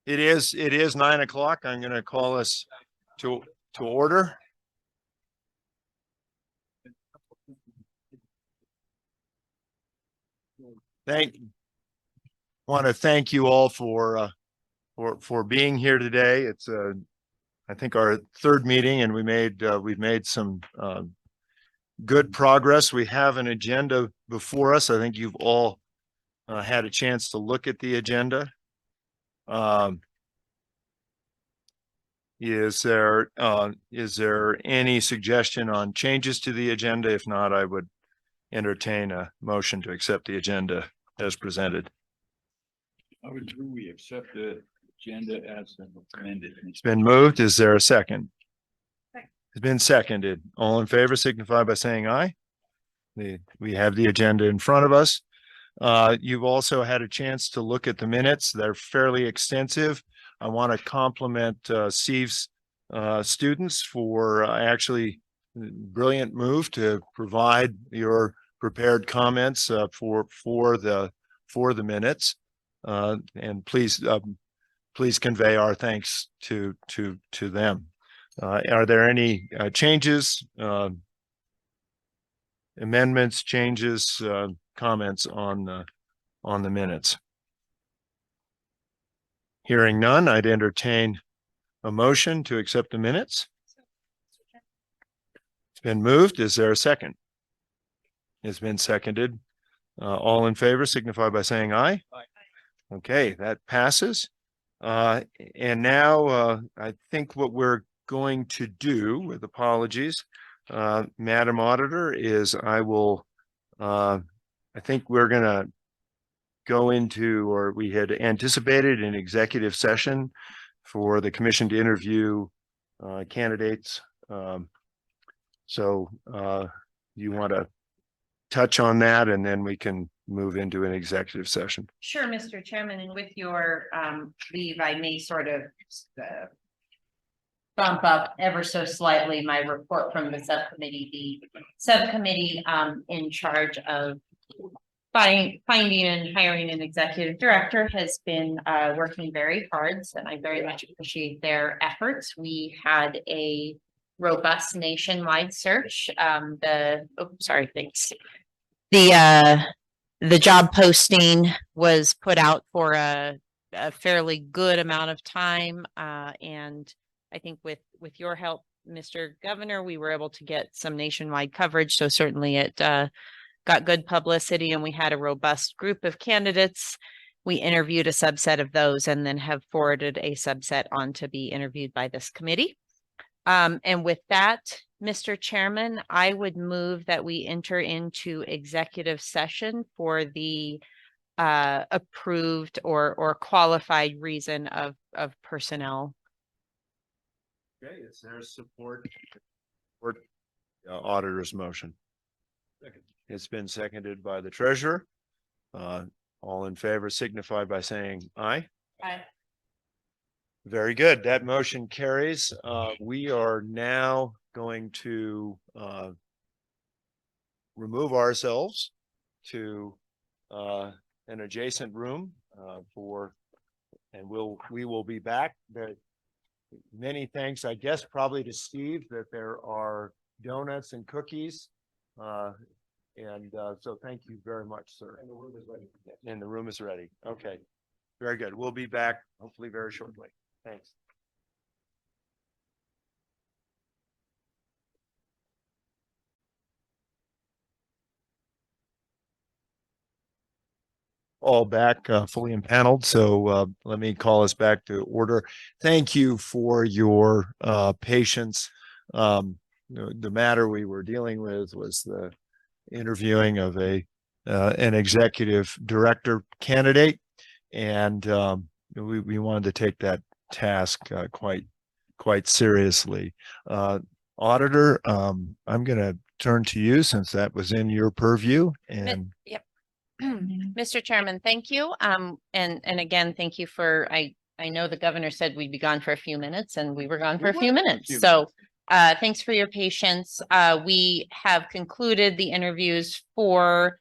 It is 9 o'clock. I'm going to call us to order. Want to thank you all for being here today. It's I think our third meeting, and we've made some good progress. We have an agenda before us. I think you've all had a chance to look at the agenda. Is there any suggestion on changes to the agenda? If not, I would entertain a motion to accept the agenda as presented. I would do we accept the agenda as amended. It's been moved. Is there a second? It's been seconded. All in favor signify by saying aye. We have the agenda in front of us. You've also had a chance to look at the minutes. They're fairly extensive. I want to compliment Steve's students for actually brilliant move to provide your prepared comments for the minutes. And please convey our thanks to them. Are there any changes, amendments, changes, comments on the minutes? Hearing none, I'd entertain a motion to accept the minutes. It's been moved. Is there a second? It's been seconded. All in favor signify by saying aye. Aye. Okay, that passes. And now I think what we're going to do, with apologies, Madam Auditor, is I think we're going to go into, or we had anticipated an executive session for the commission to interview candidates. So you want to touch on that, and then we can move into an executive session. Sure, Mr. Chairman, and with your leave, I may sort of bump up ever so slightly my report from the subcommittee. The subcommittee in charge of finding and hiring an executive director has been working very hard, and I very much appreciate their efforts. We had a robust nationwide search. The job posting was put out for a fairly good amount of time, and I think with your help, Mr. Governor, we were able to get some nationwide coverage. So certainly it got good publicity, and we had a robust group of candidates. We interviewed a subset of those and then have forwarded a subset on to be interviewed by this committee. And with that, Mr. Chairman, I would move that we enter into executive session for the approved or qualified reason of personnel. Okay, is there support for auditor's motion? Second. It's been seconded by the treasurer. All in favor signify by saying aye. Aye. Very good. That motion carries. We are now going to remove ourselves to an adjacent room and we will be back. Many thanks, I guess, probably to Steve, that there are donuts and cookies. So thank you very much, sir. And the room is ready. And the room is ready. Okay. Very good. We'll be back hopefully very shortly. Thanks. All back fully impaneled. So let me call us back to order. Thank you for your patience. The matter we were dealing with was the interviewing of an executive director candidate, and we wanted to take that task quite seriously. Auditor, I'm going to turn to you since that was in your purview. And yep. Mr. Chairman, thank you. And again, thank you for, I know the governor said we'd be gone for a few minutes, and we were gone for a few minutes. So thanks for your patience. We have concluded the interviews for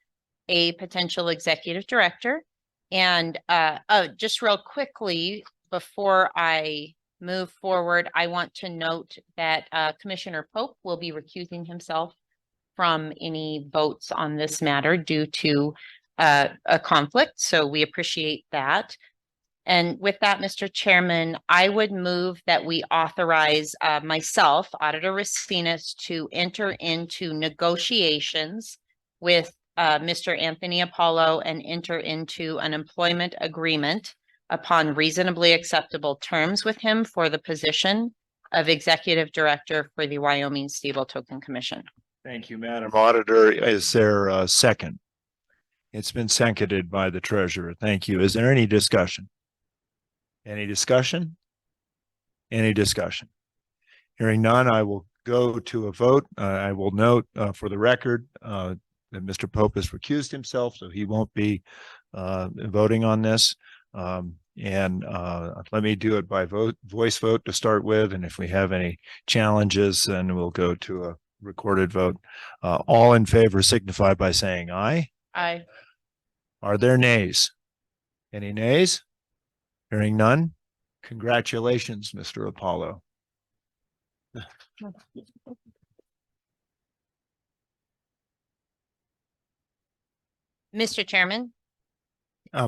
a potential executive director, And just real quickly, before I move forward, I want to note that Commissioner Pope will be recusing himself from any votes on this matter due to a conflict. So we appreciate that. And with that, Mr. Chairman, I would move that we authorize myself, Auditor Racinas, to enter into negotiations with Mr. Anthony Apollo and enter into an employment agreement upon reasonably acceptable terms with him for the position of Executive Director for the Wyoming Stable Token Commission. Thank you, Madam Auditor. Is there a second? It's been seconded by the treasurer. Thank you. Is there any discussion? Any discussion? Any discussion? Hearing none, I will go to a vote. I will note for the record that Mr. Pope has recused himself, so he won't be voting on this. And let me do it by voice vote to start with. And if we have any challenges, then we'll go to a recorded vote. All in favor signify by saying aye. Aye. Are there nays? Any nays? Hearing none. Congratulations, Mr. Apollo. Mr. Chairman,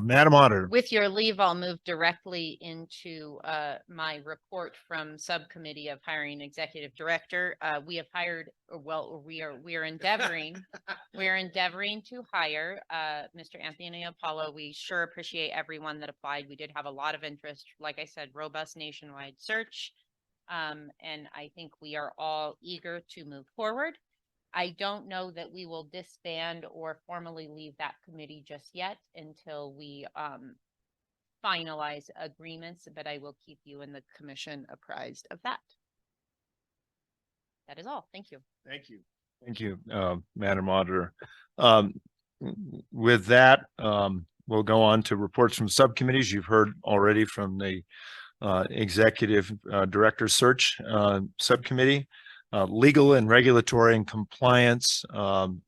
Madam Auditor. with your leave, I'll move directly into my report from Subcommittee of Hiring Executive Director. We have hired, or well, we are endeavoring, to hire Mr. Anthony Apollo. We sure appreciate everyone that applied. We did have a lot of interest. Like I said, robust nationwide search. And I think we are all eager to move forward. I don't know that we will disband or formally leave that committee just yet until we finalize agreements, but I will keep you and the commission apprised of that. That is all. Thank you. Thank you. Thank you, Madam Auditor. With that, we'll go on to reports from subcommittees. You've heard already from the Executive Director Search Subcommittee. Legal and regulatory and compliance.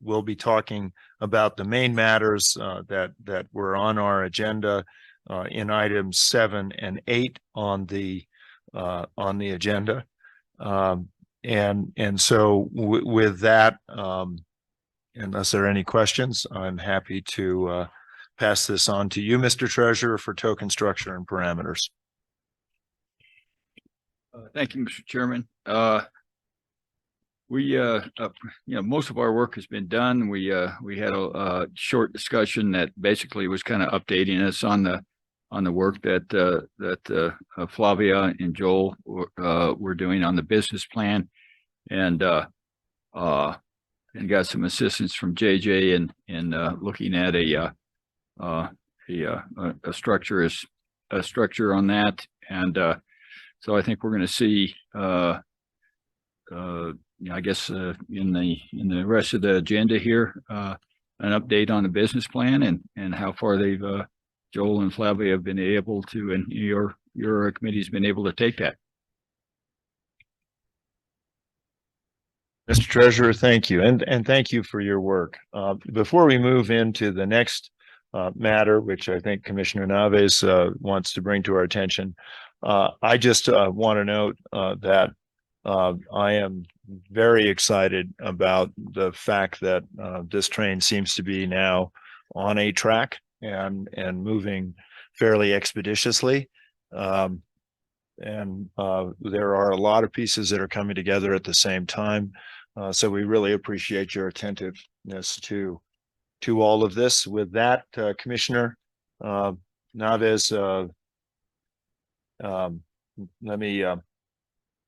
We'll be talking about the main matters that were on our agenda in items 7 and 8 on the agenda. And so with that, unless there are any questions, I'm happy to pass this on to you, Mr. Treasurer, for token structure and parameters. Thank you, Mr. Chairman. Most of our work has been done. We had a short discussion that basically was kind of updating us on the work that Flavia and Joel were doing on the business plan, and got some assistance from JJ in looking at a structure on that, and so I think we're going to see. I guess in the rest of the agenda here, an update on the business plan and how far they've Joel and Flavia have been able to, and your committee's been able to take that. Mr. Treasurer, thank you, and thank you for your work. Before we move into the next matter, which I think Commissioner Naves wants to bring to our attention, I just want to note that I am very excited about the fact that this train seems to be now on a track and moving fairly expeditiously. And there are a lot of pieces that are coming together at the same time. So we really appreciate your attentiveness to all of this. With that, Commissioner Naves, let me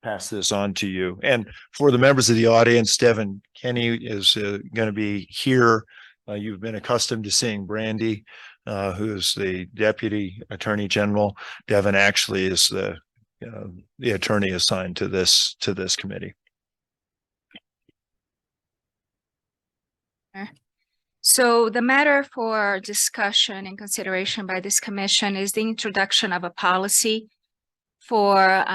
pass this on to you. And for the members of the audience, Devin Kenny is going to be here. You've been accustomed to seeing Brandy, who's the Deputy Attorney General. Devin actually is the attorney assigned to this committee. So the matter for discussion and consideration by this commission is the introduction of a policy for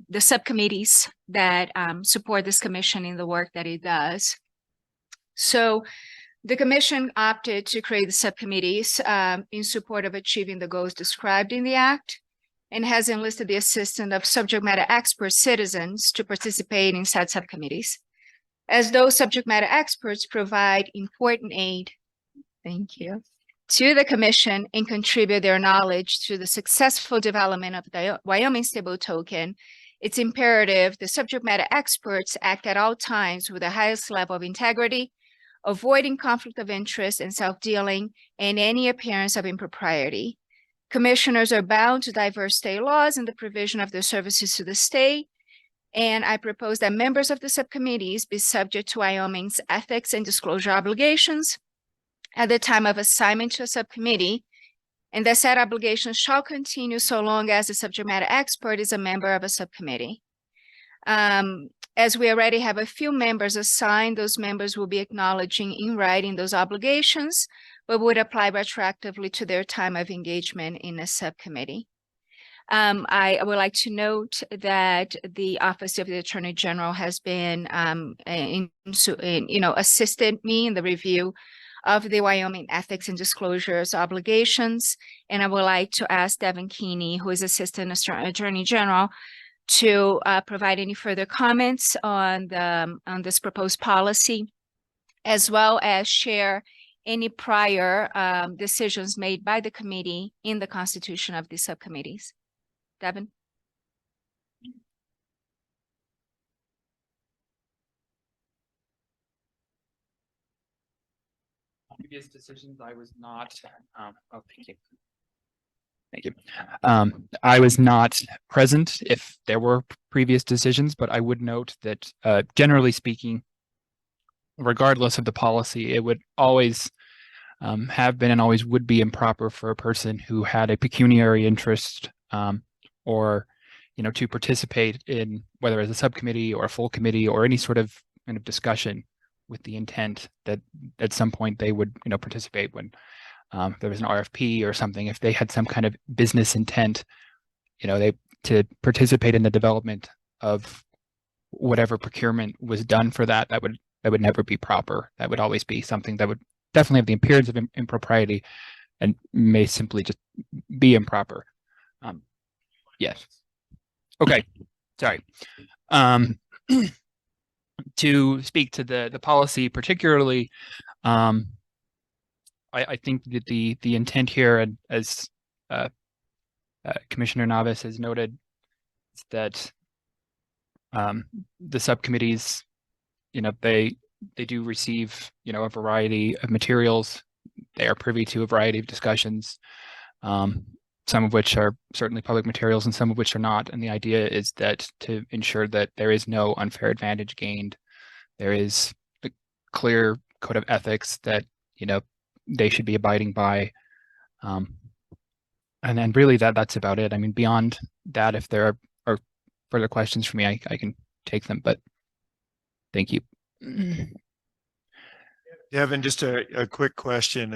the subcommittees that support this commission in the work that it does. So The commission opted to create the subcommittees in support of achieving the goals described in the act, and has enlisted the assistance of subject matter expert citizens to participate in said subcommittees, as those subject matter experts provide important aid, thank you, to the commission and contribute their knowledge to the successful development of the Wyoming Stable Token. It's imperative the subject matter experts act at all times with the highest level of integrity, avoiding conflict of interest and self-dealing and any appearance of impropriety. Commissioners are bound to diverse state laws and the provision of their services to the state. And I propose that members of the subcommittees be subject to Wyoming's ethics and disclosure obligations at the time of assignment to a subcommittee, and that said obligations shall continue so long as the subject matter expert is a member of a subcommittee. As we already have a few members assigned, those members will be acknowledging in writing those obligations, but would apply retroactively to their time of engagement in a subcommittee. I would like to note that the Office of the Attorney General has been, assisted me in the review of the Wyoming Ethics and Disclosures obligations. And I would like to ask Devin Keeney, who is Assistant Attorney General, to provide any further comments on this proposed policy, as well as share any prior decisions made by the committee in the constitution of these subcommittees. Devin? Previous decisions, I was not, oh, thank you. Thank you. I was not present if there were previous decisions, but I would note that generally speaking, regardless of the policy, it would always have been and always would be improper for a person who had a pecuniary interest or, to participate in whether as a subcommittee or a full committee or any sort of kind of discussion with the intent that at some point they would, participate when there was an RFP or something. If they had some kind of business intent, to participate in the development of whatever procurement was done for that would never be proper. That would always be something that would definitely have the appearance of impropriety and may simply just be improper. Yes. Okay. Sorry. To speak to the policy particularly, I think that the intent here, and as Commissioner Navis has noted, is that the subcommittees, they do receive, a variety of materials. They are privy to a variety of discussions, some of which are certainly public materials and some of which are not. And the idea is that to ensure that there is no unfair advantage gained, there is a clear code of ethics that, they should be abiding by. And then really that's about it. I mean, beyond that, if there are further questions for me, I can take them, but thank you. Devin, just a quick question.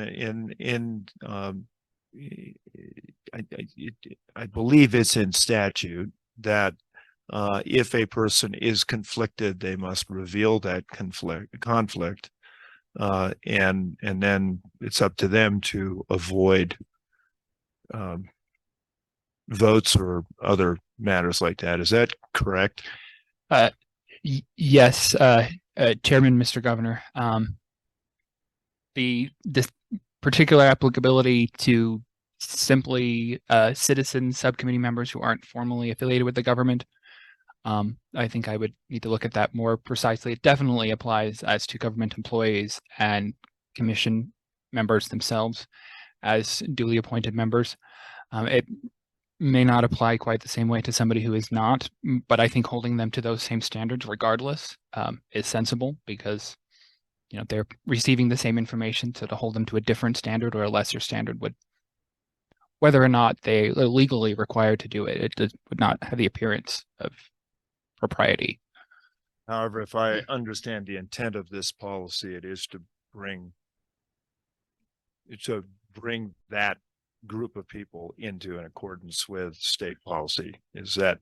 I believe it's in statute that if a person is conflicted, they must reveal that conflict, and then it's up to them to avoid votes or other matters like that. Is that correct? Yes, Chairman, Mr. Governor. This particular applicability to simply citizen subcommittee members who aren't formally affiliated with the government, I think I would need to look at that more precisely. It definitely applies as to government employees and commission members themselves as duly appointed members. It may not apply quite the same way to somebody who is not, but I think holding them to those same standards regardless is sensible, because they're receiving the same information. So to hold them to a different standard or a lesser standard would, whether or not they are legally required to do it, it would not have the appearance of propriety. However, if I understand the intent of this policy, it is to bring that group of people into an accordance with state policy. Is that?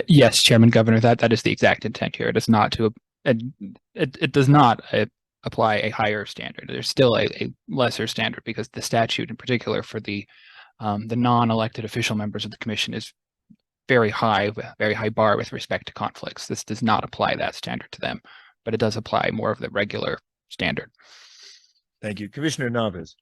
Yes, Chairman Governor, that is the exact intent here. It is not to, it does not apply a higher standard. There's still a lesser standard because the statute in particular for the non-elected official members of the commission is very high bar with respect to conflicts. This does not apply that standard to them, but it does apply more of the regular standard. Thank you. Commissioner Navis.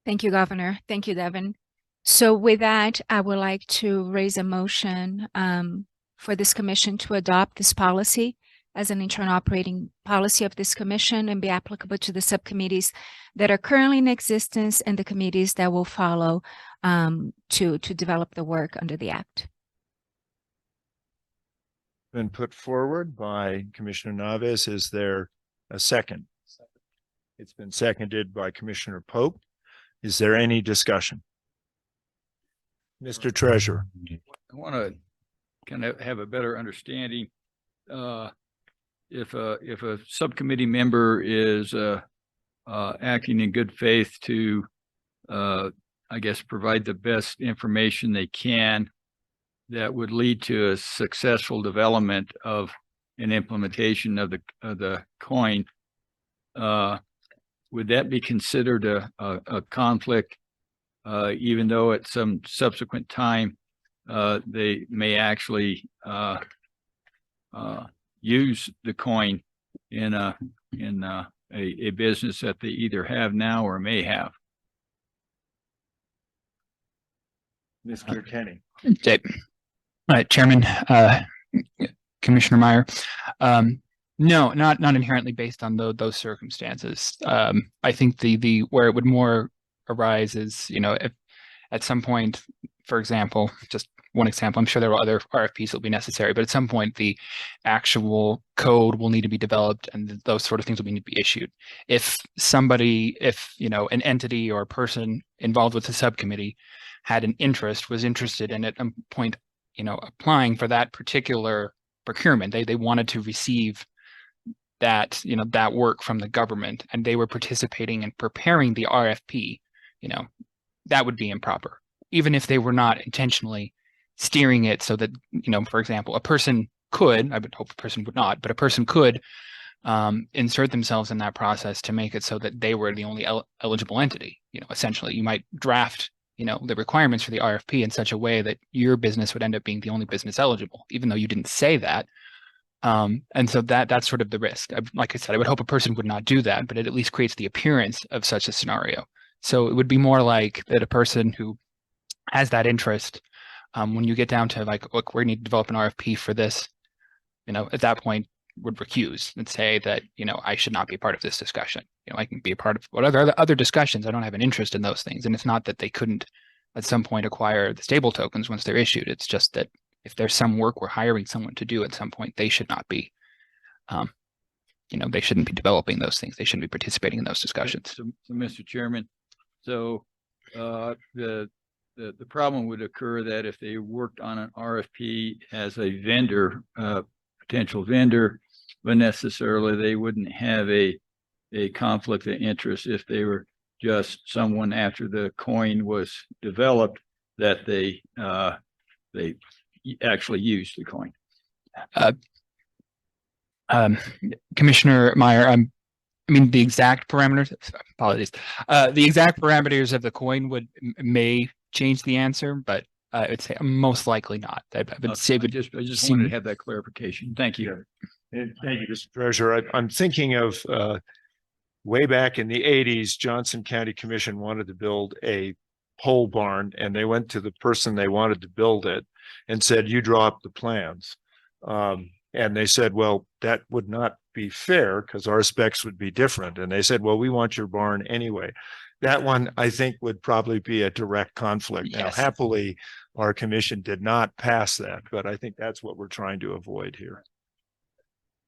Thank you, Governor. Thank you, Devin. So with that, I would like to raise a motion for this commission to adopt this policy as an internal operating policy of this commission and be applicable to the subcommittees that are currently in existence and the committees that will follow to develop the work under the Act. Been put forward by Commissioner Navis. Is there a second? It's been seconded by Commissioner Pope. Is there any discussion? Mr. Treasurer. I want to kind of have a better understanding. If a subcommittee member is acting in good faith to, I guess, provide the best information they can that would lead to a successful development of an implementation of the coin, would that be considered a conflict, even though at some subsequent time they may actually use the coin in a business that they either have now or may have? Mr. Kenny. Chairman, Commissioner Meyer. No, not inherently based on those circumstances. I think the where it would more arise is, if at some point, for example, just one example, I'm sure there are other RFPs that will be necessary, but at some point the actual code will need to be developed and those sort of things will need to be issued. If an entity or a person involved with the subcommittee had an interest, was interested in at a point, applying for that particular procurement, they wanted to receive that, that work from the government, and they were participating in preparing the RFP, that would be improper, even if they were not intentionally steering it so that, for example, a person could, I would hope a person would not, but a person could insert themselves in that process to make it so that they were the only eligible entity. Essentially, you might draft, the requirements for the RFP in such a way that your business would end up being the only business eligible, even though you didn't say that. And so that's sort of the risk. Like I said, I would hope a person would not do that, but it at least creates the appearance of such a scenario. So it would be more like that a person who has that interest, when you get down to like, look, we need to develop an RFP for this, at that point would recuse and say that, I should not be a part of this discussion. I can be a part of whatever other discussions. I don't have an interest in those things. And it's not that they couldn't at some point acquire the stable tokens once they're issued. It's just that if there's some work we're hiring someone to do at some point, they should not be, they shouldn't be developing those things. They shouldn't be participating in those discussions. So Mr. Chairman, so the problem would occur that if they worked on an RFP as a vendor, potential vendor, but necessarily they wouldn't have a conflict of interest if they were just someone after the coin was developed that they actually used the coin. Commissioner Meyer, the exact parameters, apologies. The exact parameters of the coin may change the answer, but I would say most likely not. I just wanted to have that clarification. Thank you. Thank you, Mr. Treasurer. I'm thinking of way back in the 80s, Johnson County Commission wanted to build a pole barn, and they went to the person they wanted to build it and said, you draw up the plans. And they said, well, that would not be fair because our specs would be different. And they said, well, we want your barn anyway. That one, I think, would probably be a direct conflict. Yes. Now, happily, our commission did not pass that, but I think that's what we're trying to avoid here.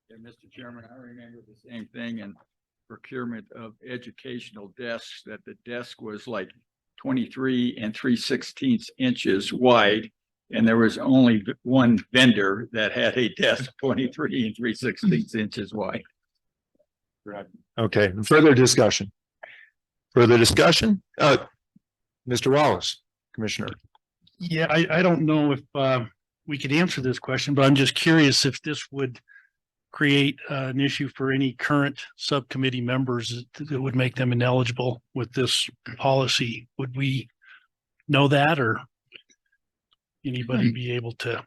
Yeah, Mr. Chairman, I remember the same thing in procurement of educational desks, that the desk was like 23 3/16 inches wide. And there was only one vendor that had a desk 23 3/16 inches wide. Right. Okay. Further discussion. Mr. Wallace, Commissioner. Yeah, I don't know if we could answer this question, but I'm just curious if this would create an issue for any current subcommittee members that would make them ineligible with this policy. Would we know that, or anybody be able to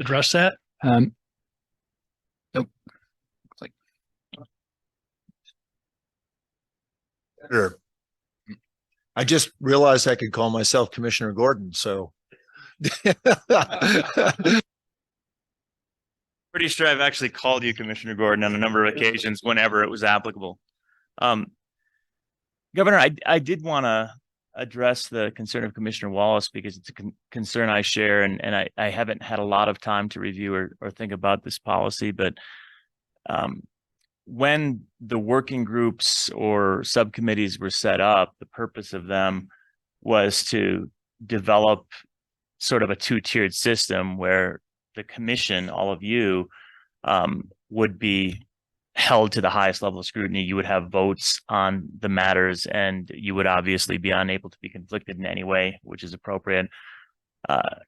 address that? Nope. Looks like Sure. I just realized I could call myself Commissioner Gordon, so. Pretty sure I've actually called you Commissioner Gordon on a number of occasions whenever it was applicable. Governor, I did want to address the concern of Commissioner Wallace because it's a concern I share, and I haven't had a lot of time to review or think about this policy, but when the working groups or subcommittees were set up, the purpose of them was to develop sort of a two-tiered system where the commission, all of you, would be held to the highest level of scrutiny. You would have votes on the matters, and you would obviously be unable to be conflicted in any way, which is appropriate. But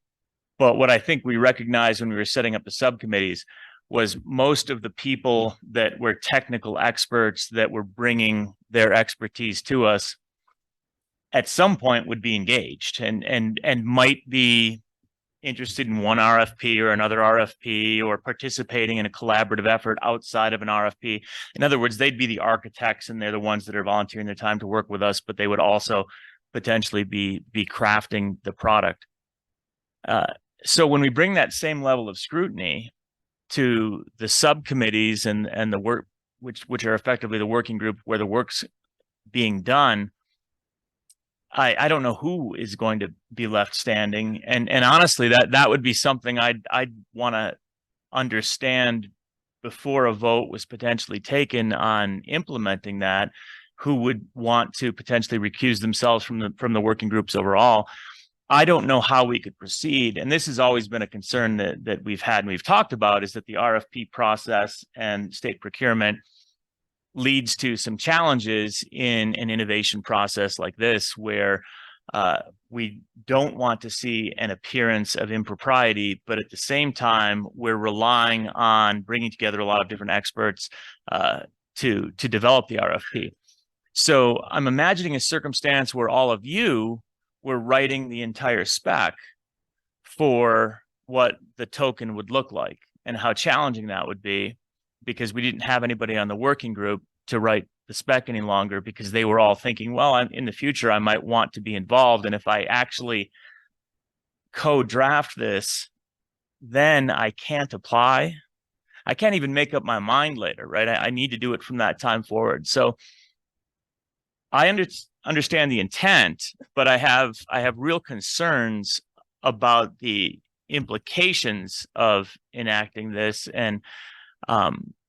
what I think we recognized when we were setting up the subcommittees was most of the people that were technical experts that were bringing their expertise to us at some point would be engaged and might be interested in one RFP or another RFP, or participating in a collaborative effort outside of an RFP. In other words, they'd be the architects, and they're the ones that are volunteering their time to work with us, but they would also potentially be crafting the product. So when we bring that same level of scrutiny to the subcommittees and the work, which are effectively the working group where the work's being done, I don't know who is going to be left standing, and honestly, that would be something I'd want to understand before a vote was potentially taken on implementing that. Who would want to potentially recuse themselves from the working groups overall? I don't know how we could proceed, and this has always been a concern that we've had and we've talked about, is that the RFP process and state procurement leads to some challenges in an innovation process like this, where we don't want to see an appearance of impropriety, but at the same time, we're relying on bringing together a lot of different experts to develop the RFP. So I'm imagining a circumstance where all of you were writing the entire spec for what the token would look like, and how challenging that would be, because we didn't have anybody on the working group to write the spec any longer, because they were all thinking, well, in the future, I might want to be involved. And if I actually co-draft this, then I can't apply. I can't even make up my mind later, right? I need to do it from that time forward. So I understand the intent, but I have real concerns about the implications of enacting this. And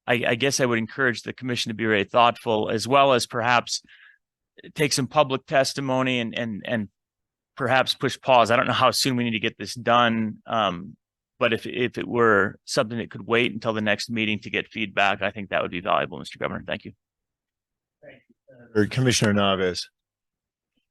I guess I would encourage the commission to be very thoughtful, as well as perhaps take some public testimony and perhaps push pause. I don't know how soon we need to get this done. But if it were something that could wait until the next meeting to get feedback, I think that would be valuable, Mr. Governor. Thank you. Or Commissioner Naves.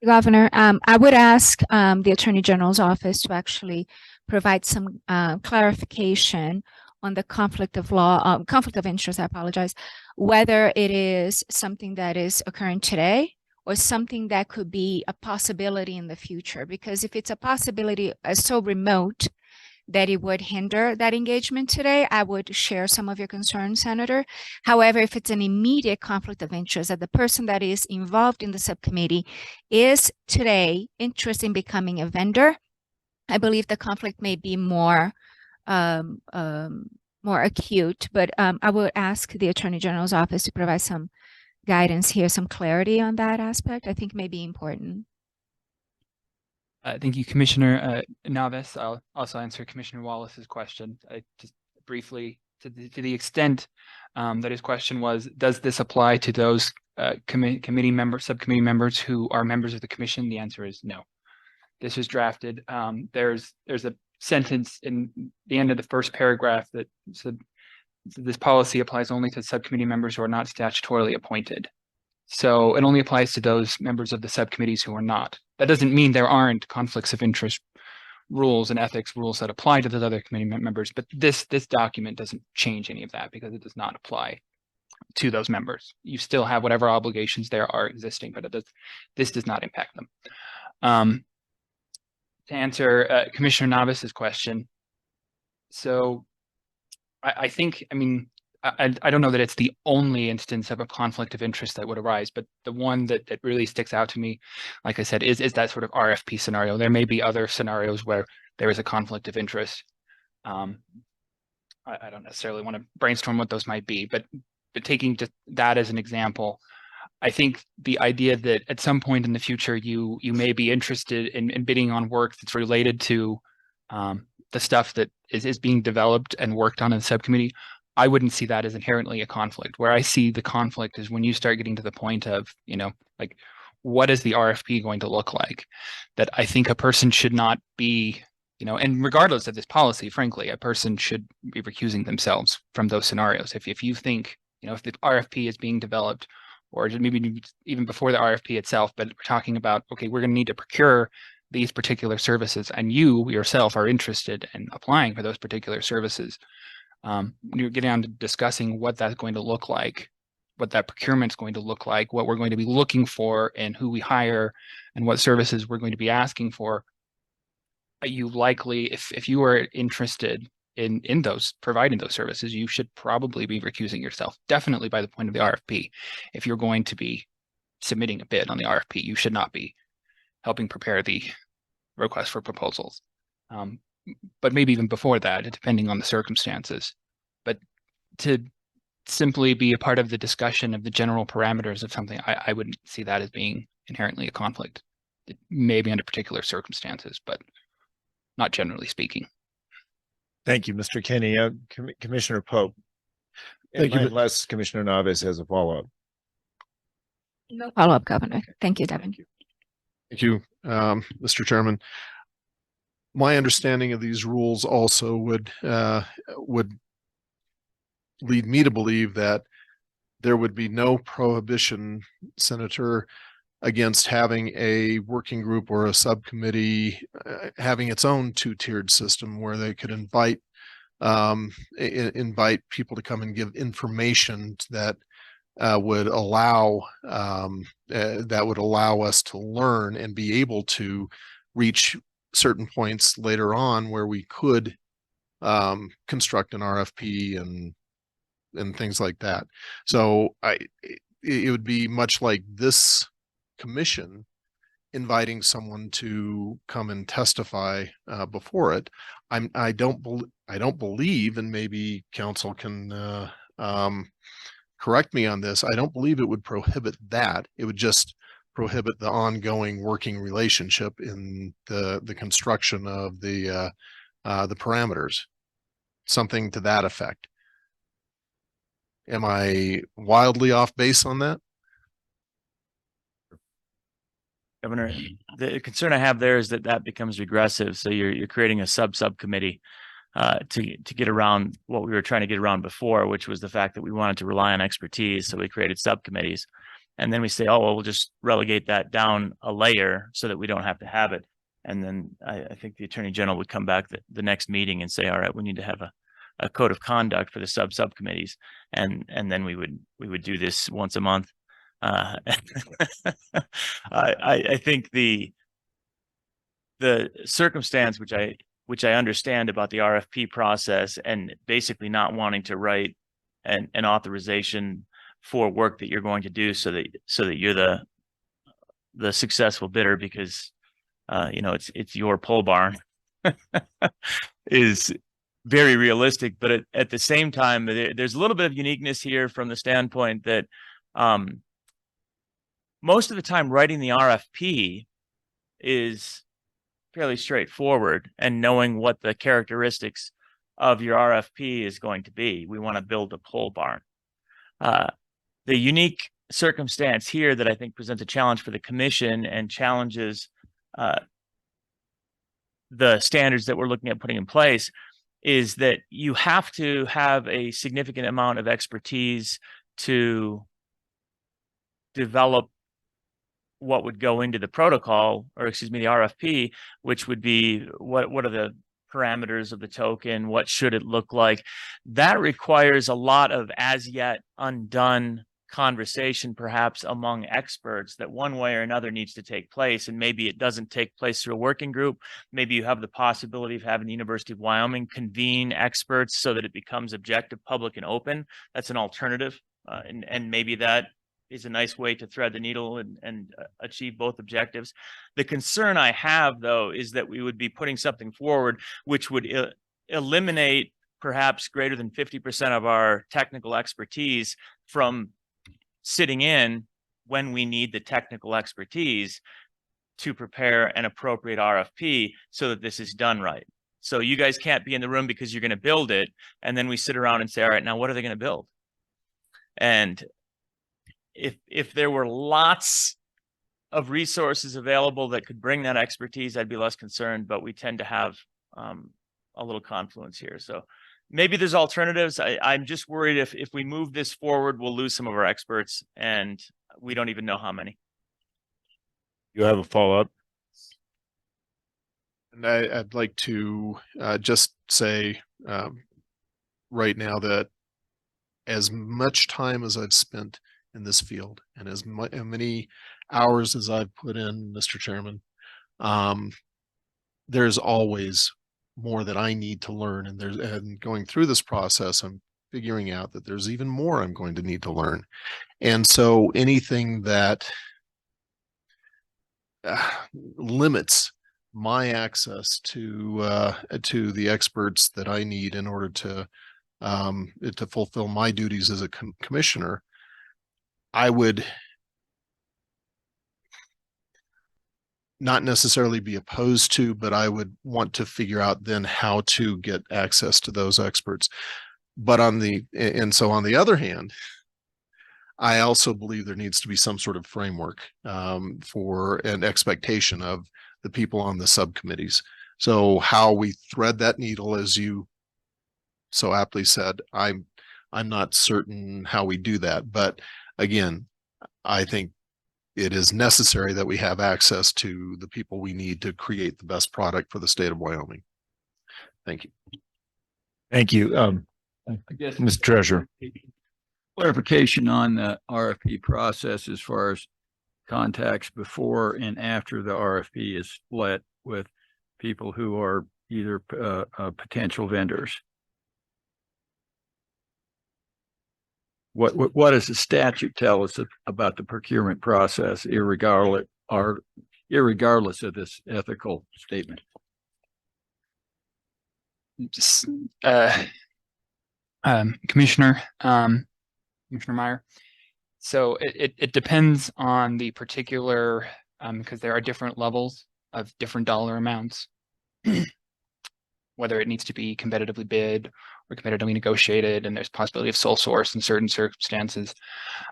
Governor, I would ask the Attorney General's office to actually provide some clarification on the conflict of interest, I apologize, whether it is something that is occurring today or something that could be a possibility in the future. Because if it's a possibility so remote that it would hinder that engagement today, I would share some of your concerns, Senator. However, if it's an immediate conflict of interest, that the person that is involved in the subcommittee is today interested in becoming a vendor, I believe the conflict may be more acute. But I would ask the Attorney General's office to provide some guidance here, some clarity on that aspect. I think may be important. Thank you, Commissioner Naves. I'll also answer Commissioner Wallace's question. Just briefly, to the extent that his question was, does this apply to those subcommittee members who are members of the commission? The answer is no. This was drafted. There's a sentence in the end of the first paragraph that said this policy applies only to subcommittee members who are not statutorily appointed. So it only applies to those members of the subcommittees who are not. That doesn't mean there aren't conflicts of interest rules and ethics rules that apply to those other committee members. But this document doesn't change any of that because it does not apply to those members. You still have whatever obligations there are existing, but this does not impact them. To answer Commissioner Navis's question, so I think, I mean, I don't know that it's the only instance of a conflict of interest that would arise, but the one that really sticks out to me, like I said, is that sort of RFP scenario. There may be other scenarios where there is a conflict of interest. I don't necessarily want to brainstorm what those might be, but taking just that as an example, I think the idea that at some point in the future you may be interested in bidding on work that's related to the stuff that is being developed and worked on in the subcommittee, I wouldn't see that as inherently a conflict. Where I see the conflict is when you start getting to the point of, you know, like, what is the RFP going to look like? That I think a person should not be, you know, and regardless of this policy, frankly, a person should be recusing themselves from those scenarios. If you think, you know, if the RFP is being developed, or maybe even before the RFP itself, but we're talking about, okay, we're going to need to procure these particular services, and you yourself are interested in applying for those particular services. You get down to discussing what that's going to look like, what that procurement's going to look like, what we're going to be looking for, and who we hire, and what services we're going to be asking for. You likely, if you are interested in those, providing those services, you should probably be recusing yourself, definitely by the point of the RFP. If you're going to be submitting a bid on the RFP, you should not be helping prepare the request for proposals. But maybe even before that, depending on the circumstances. But to simply be a part of the discussion of the general parameters of something, I wouldn't see that as being inherently a conflict. It may be under particular circumstances, but not generally speaking. Thank you, Mr. Kenny. Commissioner Pope. Thank you. Unless Commissioner Navis has a follow-up. No follow-up, Governor. Thank you, Devin. Thank you, Mr. Chairman. My understanding of these rules also would lead me to believe that there would be no prohibition, Senator, against having a working group or a subcommittee having its own two-tiered system where they could invite people to come and give information that would allow us to learn and be able to reach certain points later on where we could construct an RFP and things like that. So it would be much like this commission inviting someone to come and testify before it. I don't believe, and maybe council can correct me on this, I don't believe it would prohibit that. It would just prohibit the ongoing working relationship in the construction of the parameters, something to that effect. Am I wildly off base on that? Governor, the concern I have there is that becomes regressive. So you're creating a subcommittee to get around what we were trying to get around before, which was the fact that we wanted to rely on expertise. So we created subcommittees, and then we say, oh, well, we'll just relegate that down a layer so that we don't have to have it. And then I think the Attorney General would come back the next meeting and say, all right, we need to have a code of conduct for the subcommittees, and then we would do this once a month. I think the circumstance which I understand about the RFP process and basically not wanting to write an authorization for work that you're going to do so that you're the successful bidder because it's your pole barn is very realistic. But at the same time, there's a little bit of uniqueness here from the standpoint that most of the time writing the RFP is fairly straightforward, and knowing what the characteristics of your RFP is going to be. We want to build a pole barn. The unique circumstance here that I think presents a challenge for the commission and challenges the standards that we're looking at putting in place is that you have to have a significant amount of expertise to develop what would go into the protocol, or excuse me, the RFP, which would be what are the parameters of the token? What should it look like? That requires a lot of as yet undone conversation, perhaps among experts, that one way or another needs to take place. And maybe it doesn't take place through a working group. Maybe you have the possibility of having the University of Wyoming convene experts so that it becomes objective, public, and open. That's an alternative. And maybe that is a nice way to thread the needle and achieve both objectives. The concern I have, though, is that we would be putting something forward which would eliminate perhaps greater than 50% of our technical expertise from sitting in when we need the technical expertise to prepare an appropriate RFP so that this is done right. So you guys can't be in the room because you're going to build it. And then we sit around and say, all right, now what are they going to build? And if there were lots of resources available that could bring that expertise, I'd be less concerned, but we tend to have a little confluence here. So maybe there's alternatives. I'm just worried if we move this forward, we'll lose some of our experts, and we don't even know how many. You have a follow-up? And I'd like to just say right now that as much time as I've spent in this field and as many hours as I've put in, Mr. Chairman, there's always more that I need to learn. And going through this process, I'm figuring out that there's even more I'm going to need to learn. And so anything that limits my access to the experts that I need in order to fulfill my duties as a commissioner, I would not necessarily be opposed to, but I would want to figure out then how to get access to those experts. But on the other hand, I also believe there needs to be some sort of framework for an expectation of the people on the subcommittees. So how we thread that needle, as you so aptly said, I'm not certain how we do that. But again, I think it is necessary that we have access to the people we need to create the best product for the state of Wyoming. Thank you. Thank you. I guess Mr. Treasurer. clarification on the RFP process as far as contacts before and after the RFP is split with people who are either potential vendors. What does the statute tell us about the procurement process, irregardless of this ethical statement? Just, Commissioner Meyer. So it depends on the particular, because there are different levels of different dollar amounts, whether it needs to be competitively bid or competitively negotiated, and there's possibility of sole source in certain circumstances.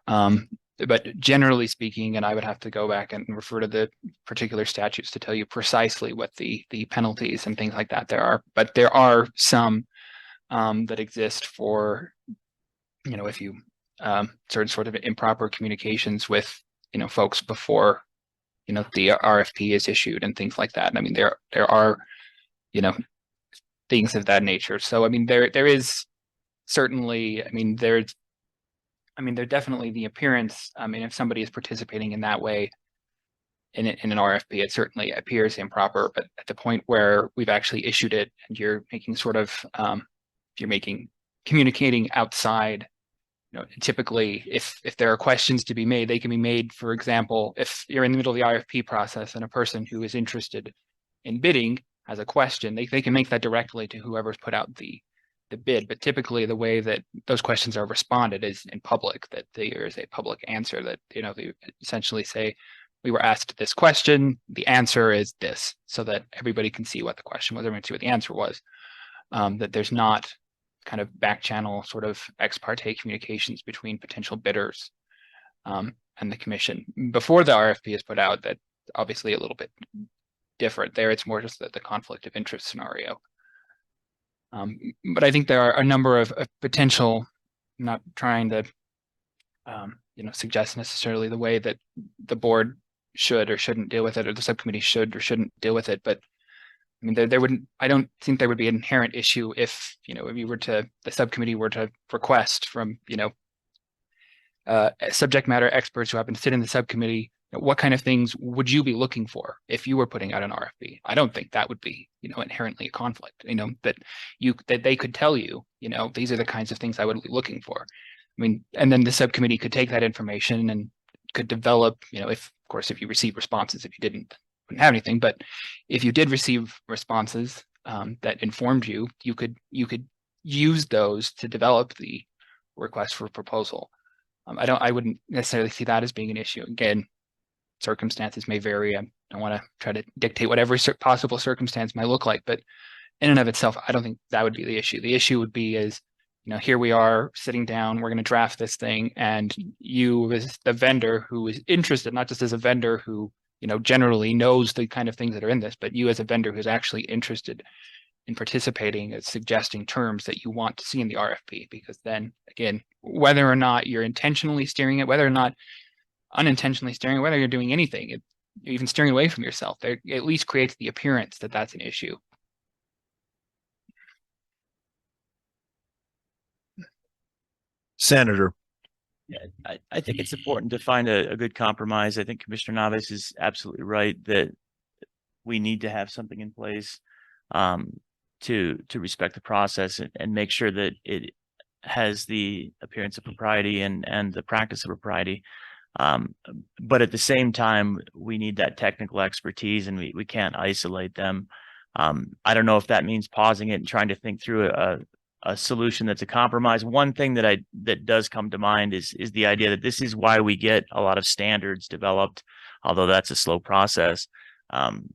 But generally speaking, and I would have to go back and refer to the particular statutes to tell you precisely what the penalties and things like that there are. But there are some that exist for, if you certain sort of improper communications with, folks before, the RFP is issued and things like that. And I mean, there are, things of that nature. So, I mean, there is certainly, there's definitely the appearance. I mean, if somebody is participating in that way in an RFP, it certainly appears improper. But at the point where we've actually issued it and you're making sort of, communicating outside, typically if there are questions to be made, they can be made, for example, if you're in the middle of the RFP process and a person who is interested in bidding has a question, they can make that directly to whoever's put out the bid. But typically the way that those questions are responded is in public, that there is a public answer that, they essentially say, we were asked this question, the answer is this, so that everybody can see what the question was, everyone can see what the answer was, that there's not kind of back channel sort of ex parte communications between potential bidders and the commission. Before the RFP is put out, that obviously a little bit different. There it's more just the conflict of interest scenario. But I think there are a number of potential, I'm not trying to suggest necessarily the way that the board should or shouldn't deal with it, or the subcommittee should or shouldn't deal with it. But I mean, there wouldn't, I don't think there would be an inherent issue if, you know, if you were to, the subcommittee were to request from, you know, subject matter experts who happen to sit in the subcommittee, what kind of things would you be looking for if you were putting out an RFP? I don't think that would be, you know, inherently a conflict, you know, that they could tell you, you know, these are the kinds of things I would be looking for. I mean, and then the subcommittee could take that information and could develop, you know, if, of course, if you receive responses, if you didn't, wouldn't have anything, but if you did receive responses that informed you, you could use those to develop the request for proposal. I wouldn't necessarily see that as being an issue. Again, circumstances may vary. I don't want to try to dictate what every possible circumstance might look like, but in and of itself, I don't think that would be the issue. The issue would be is, you know, here we are sitting down, we're going to draft this thing, and you as the vendor who is interested, not just as a vendor who, you know, generally knows the kind of things that are in this, but you as a vendor who's actually interested in participating, suggesting terms that you want to see in the RFP, because then again, whether or not you're intentionally steering it, whether or not unintentionally steering it, whether you're doing anything, even steering away from yourself, there at least creates the appearance that that's an issue. Senator. Yeah, I think it's important to find a good compromise. I think Commissioner Naves is absolutely right that we need to have something in place to respect the process and make sure that it has the appearance of propriety and the practice of propriety. But at the same time, we need that technical expertise, and we can't isolate them. I don't know if that means pausing it and trying to think through a solution that's a compromise. One thing that does come to mind is the idea that this is why we get a lot of standards developed, although that's a slow process.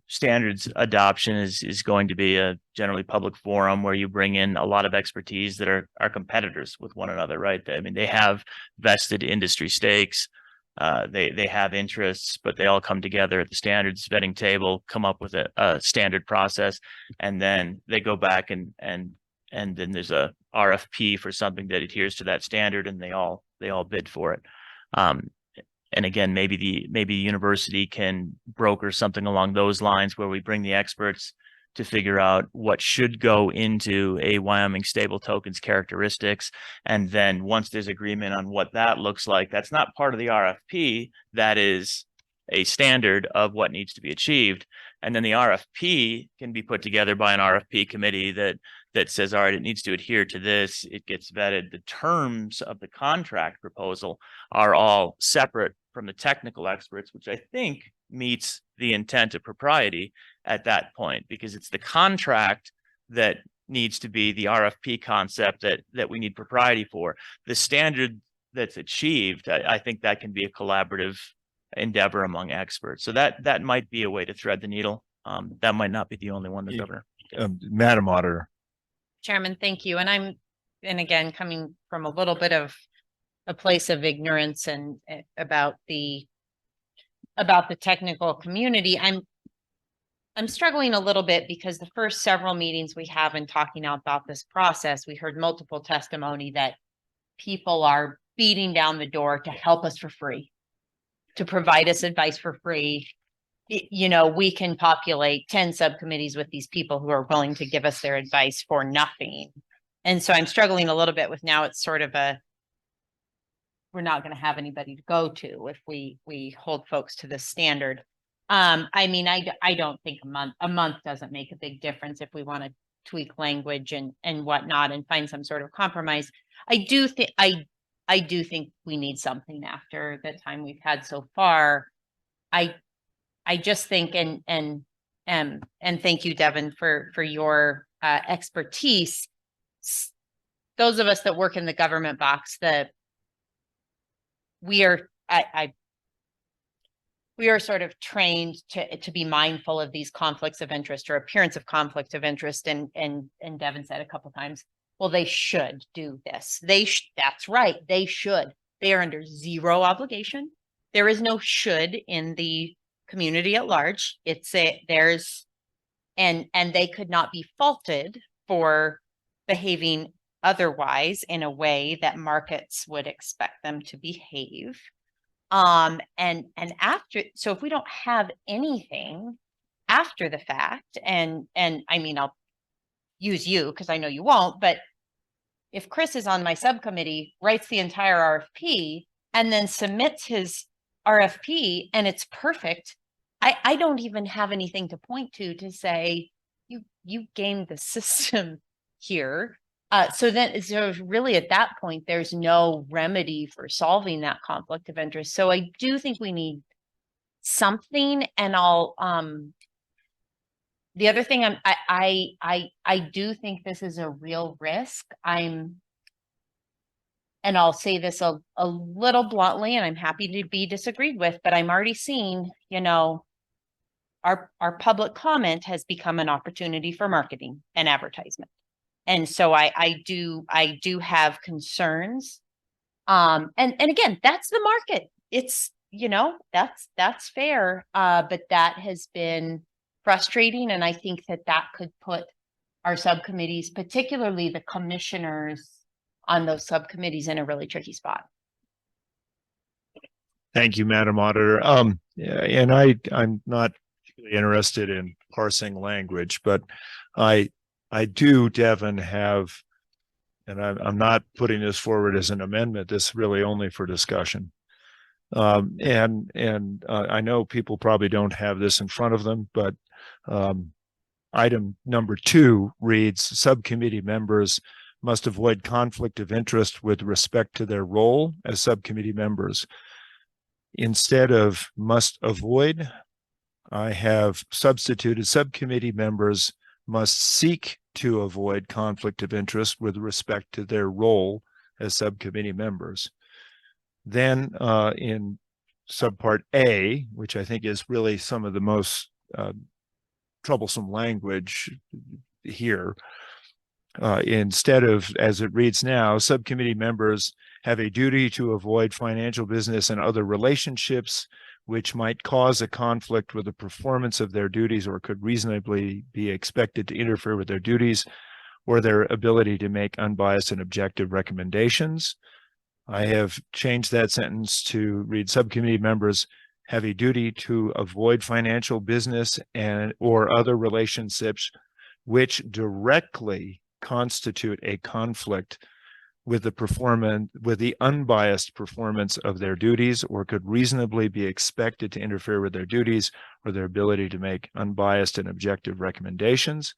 Standards adoption is going to be a generally public forum where you bring in a lot of expertise that are competitors with one another, right? I mean, they have vested industry stakes. They have interests, but they all come together at the standards vetting table, come up with a standard process, and then they go back and then there's a RFP for something that adheres to that standard, and they all bid for it. And again, maybe the university can broker something along those lines where we bring the experts to figure out what should go into a Wyoming stable tokens characteristics. And then once there's agreement on what that looks like, that's not part of the RFP. That is a standard of what needs to be achieved. And then the RFP can be put together by an RFP committee that says, all right, it needs to adhere to this. It gets vetted. The terms of the contract proposal are all separate from the technical experts, which I think meets the intent of propriety at that point, because it's the contract that needs to be the RFP concept that we need propriety for. The standard that's achieved, I think that can be a collaborative endeavor among experts. So that might be a way to thread the needle. That might not be the only one, the governor. Madam Auditor. Chairman, thank you. And again, coming from a little bit of a place of ignorance and about the technical community, I'm struggling a little bit because the first several meetings we have in talking about this process, we heard multiple testimony that people are beating down the door to help us for free, to provide us advice for free. You know, we can populate 10 subcommittees with these people who are willing to give us their advice for nothing. And so I'm struggling a little bit with now it's sort of we're not going to have anybody to go to if we hold folks to this standard. I mean, I don't think a month doesn't make a big difference if we want to tweak language and whatnot and find some sort of compromise. I do think we need something after the time we've had so far. I just think, and thank you, Devin, for your expertise. Those of us that work in the government box, we are sort of trained to be mindful of these conflicts of interest or appearance of conflict of interest. And Devin said a couple of times, well, they should do this. That's right. They should. They are under zero obligation. There is no should in the community at large. And they could not be faulted for behaving otherwise in a way that markets would expect them to behave. And after, so if we don't have anything after the fact, and I mean, I'll use you because I know you won't, but if Chris is on my subcommittee, writes the entire RFP and then submits his RFP and it's perfect, I don't even have anything to point to say you gamed the system here. So really at that point, there's no remedy for solving that conflict of interest. So I do think we need something, and the other thing I do think this is a real risk. And I'll say this a little bluntly, and I'm happy to be disagreed with, but I'm already seeing, our public comment has become an opportunity for marketing and advertisement. And so I do have concerns. And again, that's the market. It's, that's fair. But that has been frustrating. And I think that could put our subcommittees, particularly the commissioners on those subcommittees, in a really tricky spot. Thank you, Madam Auditor. Yeah, and I'm not particularly interested in parsing language, but I do, Devin, have, and I'm not putting this forward as an amendment, this really only for discussion. And I know people probably don't have this in front of them, but item number 2 reads, subcommittee members must avoid conflict of interest with respect to their role as subcommittee members. Instead of must avoid, I have substituted subcommittee members must seek to avoid conflict of interest with respect to their role as subcommittee members. Then in subpart A, which I think is really some of the most troublesome language here, instead of, as it reads now, subcommittee members have a duty to avoid financial, business, and other relationships which might cause a conflict with the performance of their duties or could reasonably be expected to interfere with their duties or their ability to make unbiased and objective recommendations. I have changed that sentence to read, subcommittee members have a duty to avoid financial, business, and or other relationships which directly constitute a conflict with the unbiased performance of their duties or could reasonably be expected to interfere with their duties or their ability to make unbiased and objective recommendations.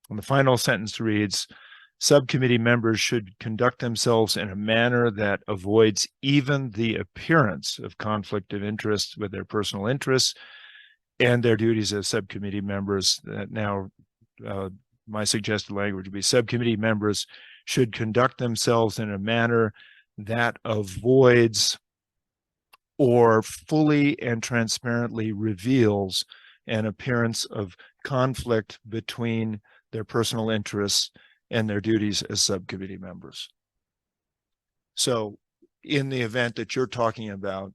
And the final sentence reads, subcommittee members should conduct themselves in a manner that avoids even the appearance of conflict of interest with their personal interests and their duties as subcommittee members. Now, my suggested language would be subcommittee members should conduct themselves in a manner that avoids or fully and transparently reveals an appearance of conflict between their personal interests and their duties as subcommittee members. So in the event that you're talking about,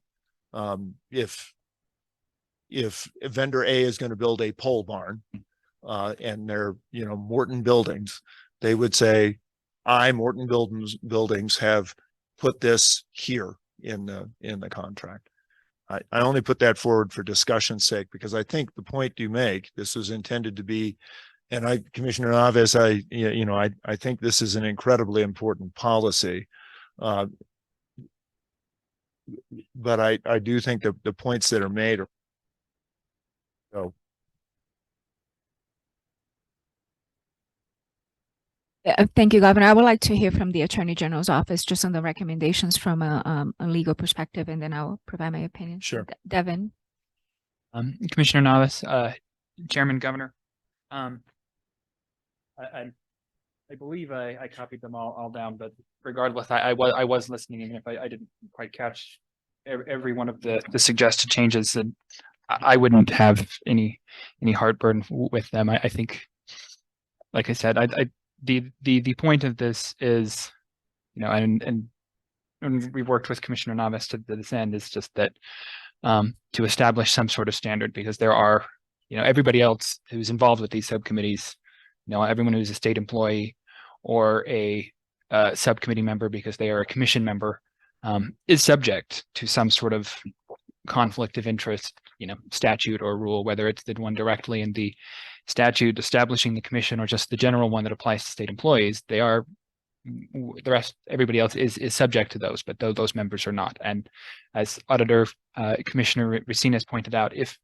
if vendor A is going to build a pole barn and they're, Morton Buildings, they would say, Morton Buildings have put this here in the contract. I only put that forward for discussion's sake, because I think the point you make, this was intended to be, and Commissioner Naves, I think this is an incredibly important policy. But I do think that the points that are made are, Thank you, Governor. I would like to hear from the Attorney General's office just on the recommendations from a legal perspective, and then I'll provide my opinion. Sure. Devin. Commissioner Navis, Chairman, Governor. I believe I copied them all down, but regardless, I was listening, even if I didn't quite catch every one of the suggested changes, and I wouldn't have any heartburn with them. I think, like I said, the point of this is, and we've worked with Commissioner Navis to this end, is just that to establish some sort of standard, because there are, everybody else who's involved with these subcommittees, everyone who's a state employee or a subcommittee member because they are a commission member, is subject to some sort of conflict of interest, statute or rule, whether it's the one directly in the statute establishing the commission or just the general one that applies to state employees. They are everybody else is subject to those, but those members are not. And as Auditor Commissioner Racine has pointed out, if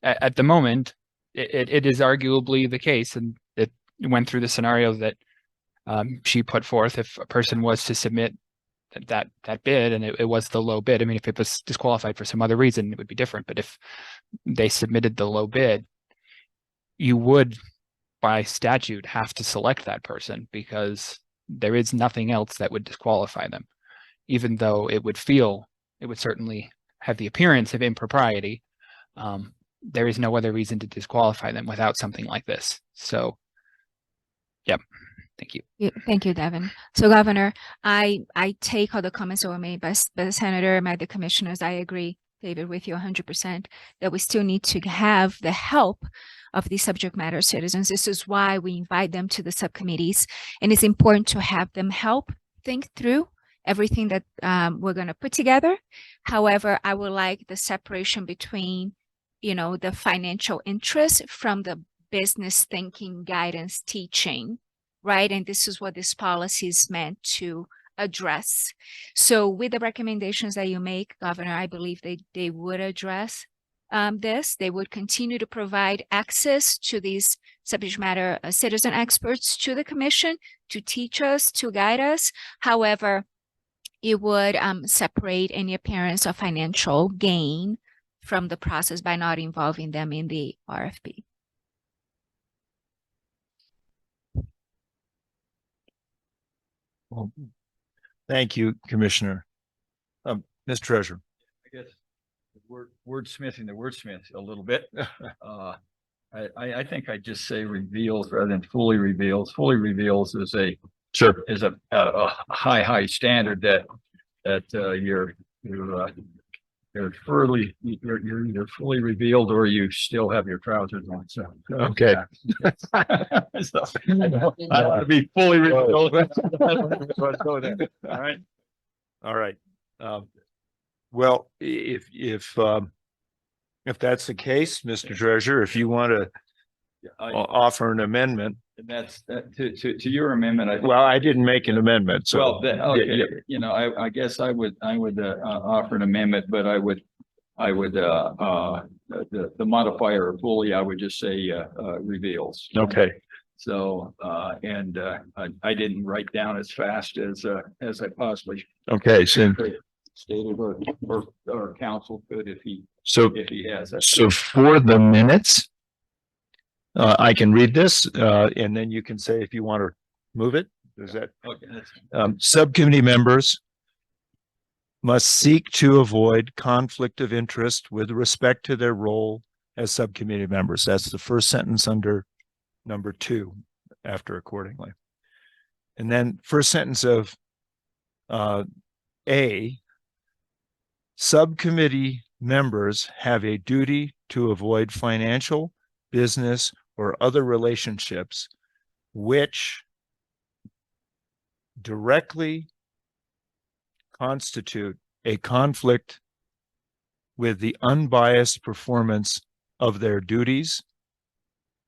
at the moment it is arguably the case, and it went through the scenario that she put forth, if a person was to submit that bid and it was the low bid. I mean, if it was disqualified for some other reason, it would be different. But if they submitted the low bid, you would, by statute, have to select that person because there is nothing else that would disqualify them, even though it would certainly have the appearance of impropriety. There is no other reason to disqualify them without something like this. So, yep. Thank you. Thank you, Devin. So, Governor, I take all the comments that were made by the Senator and by the commissioners. I agree, David, with you 100% that we still need to have the help of these subject matter citizens. This is why we invite them to the subcommittees, and it's important to have them help think through everything that we're going to put together. However, I would like the separation between, the financial interest from the business thinking, guidance, teaching, right? And this is what this policy is meant to address. So with the recommendations that you make, Governor, I believe they would address this. They would continue to provide access to these subject matter citizen experts to the commission to teach us, to guide us. However, it would separate any appearance of financial gain from the process by not involving them in the RFP. Well, thank you, Commissioner. Mr. Treasurer. I guess wordsmithing the wordsmith a little bit. I think I'd just say reveals rather than fully reveals. Fully reveals is a high standard that you're either fully revealed or you still have your trousers on. So Okay. so, I want to be fully revealed. All right. All right. Well, if that's the case, Mr. Treasurer, if you want to offer an amendment. And that's to your amendment. Well, I didn't make an amendment, so. Well, okay, I guess I would offer an amendment, but I would the modifier fully, I would just say reveals. Okay. So I didn't write down as fast as I possibly Okay. So stated, or counsel could if he has that. So for the minutes, I can read this, and then you can say if you want to move it. Is that Okay? Subcommittee members must seek to avoid conflict of interest with respect to their role as subcommittee members. That's the first sentence under number 2 after accordingly. And then first sentence of A, subcommittee members have a duty to avoid financial, business, or other relationships which directly constitute a conflict with the unbiased performance of their duties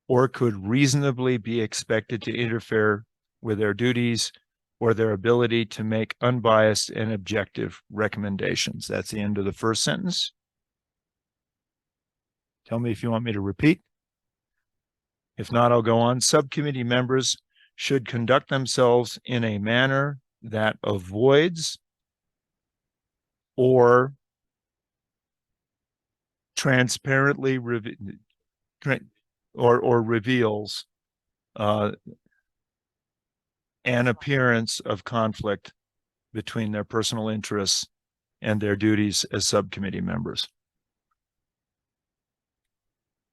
or could reasonably be expected to interfere with their duties or their ability to make unbiased and objective recommendations. That's the end of the first sentence. Tell me if you want me to repeat. If not, I'll go on. Subcommittee members should conduct themselves in a manner that avoids or transparently reveals an appearance of conflict between their personal interests and their duties as subcommittee members.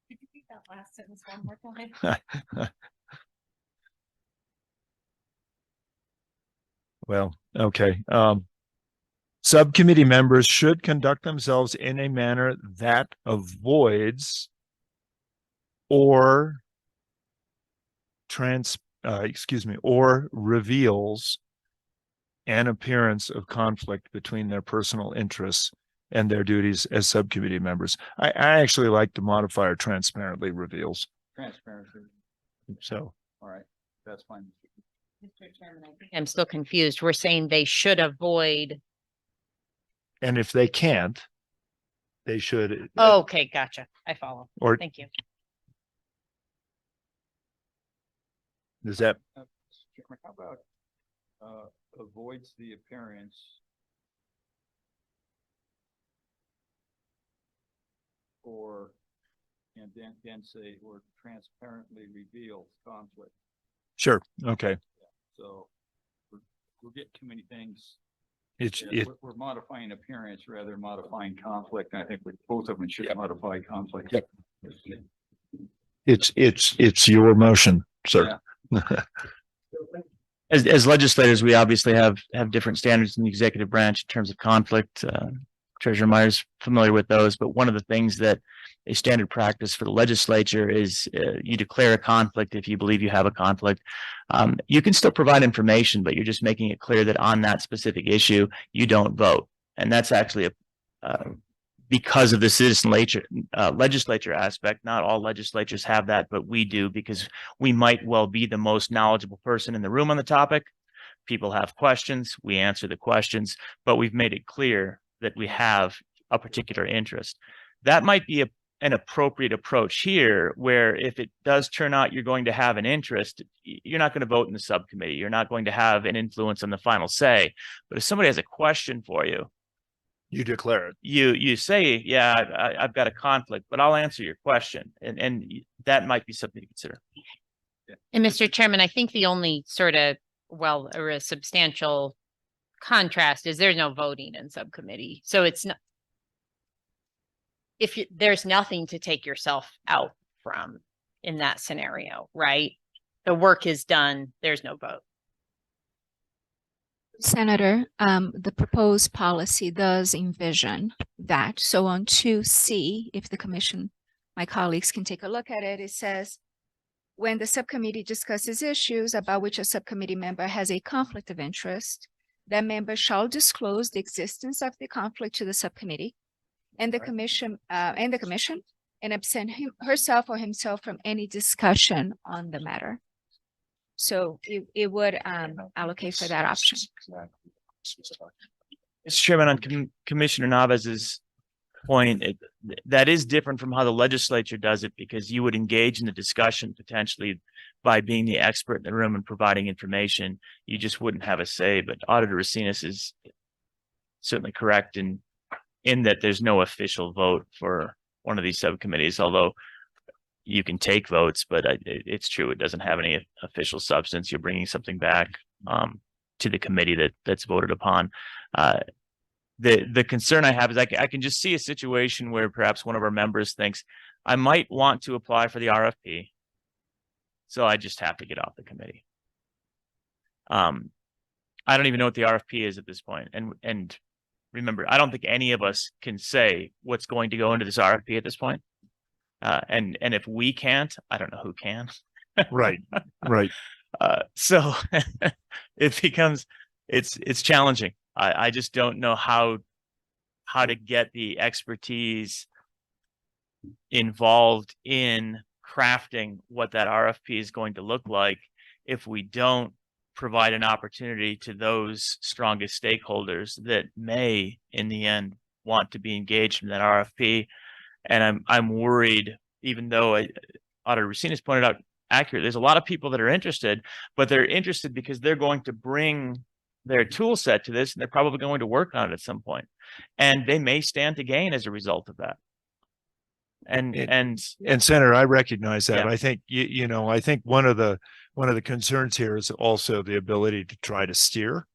Could you read that last sentence one more time? Well, okay. Subcommittee members should conduct themselves in a manner that avoids or reveals an appearance of conflict between their personal interests and their duties as subcommittee members. I actually like the modifier transparently reveals. Transparency. So, All right, that's fine. Mr. Chairman, I think I'm still confused. We're saying they should avoid. and if they can't, they should. Okay, gotcha. I follow. Or Thank you. is that, Mr. Chairman, how about avoids the appearance or, and then say, or transparently reveals conflict. sure, okay. So we're getting too many things. It's, Yeah, it, we're modifying appearance rather than modifying conflict. I think both of them should modify conflict. Yep. it's your motion, sir. As legislators, we obviously have different standards in the executive branch in terms of conflict. Treasurer Myers familiar with those, but one of the things that a standard practice for the legislature is you declare a conflict if you believe you have a conflict. You can still provide information, but you're just making it clear that on that specific issue, you don't vote. And that's actually because of the citizen legislature aspect. Not all legislatures have that, but we do, because we might well be the most knowledgeable person in the room on the topic. People have questions, we answer the questions, but we've made it clear that we have a particular interest. That might be an appropriate approach here, where if it does turn out you're going to have an interest, you're not going to vote in the subcommittee. You're not going to have an influence on the final say. But if somebody has a question for you, You declare it. you say, yeah, I've got a conflict, but I'll answer your question. And that might be something to consider. And Mr. Chairman, I think the only sort of, well, or a substantial contrast is there's no voting in subcommittee. So it's not, if there's nothing to take yourself out from in that scenario, right? The work is done, there's no vote. Senator, the proposed policy does envision that. So on 2C, if the commission, my colleagues can take a look at it, it says, when the subcommittee discusses issues about which a subcommittee member has a conflict of interest, that member shall disclose the existence of the conflict to the subcommittee and the commission, and absent herself or himself from any discussion on the matter. So it would allocate for that option. Mr. Chairman, on Commissioner Navez's point, that is different from how the legislature does it, because you would engage in the discussion potentially by being the expert in the room and providing information. You just wouldn't have a say. But Auditor Racines is certainly correct in that there's no official vote for one of these subcommittees, although you can take votes, but it's true, it doesn't have any official substance. You're bringing something back to the committee that's voted upon. The concern I have is I can just see a situation where perhaps one of our members thinks, I might want to apply for the RFP, so I just have to get off the committee. I don't even know what the RFP is at this point. And remember, I don't think any of us can say what's going to go into this RFP at this point. And if we can't, I don't know who can. Right, right. So it becomes, it's challenging. I just don't know how to get the expertise involved in crafting what that RFP is going to look like if we don't provide an opportunity to those strongest stakeholders that may, in the end, want to be engaged in that RFP. And I'm worried, even though Auditor Racines pointed out accurately, there's a lot of people that are interested, but they're interested because they're going to bring their tool set to this, and they're probably going to work on it at some point, and they may stand to gain as a result of that. And Senator, I recognize that. Yeah. I think I think one of the concerns here is also the ability to try to steer.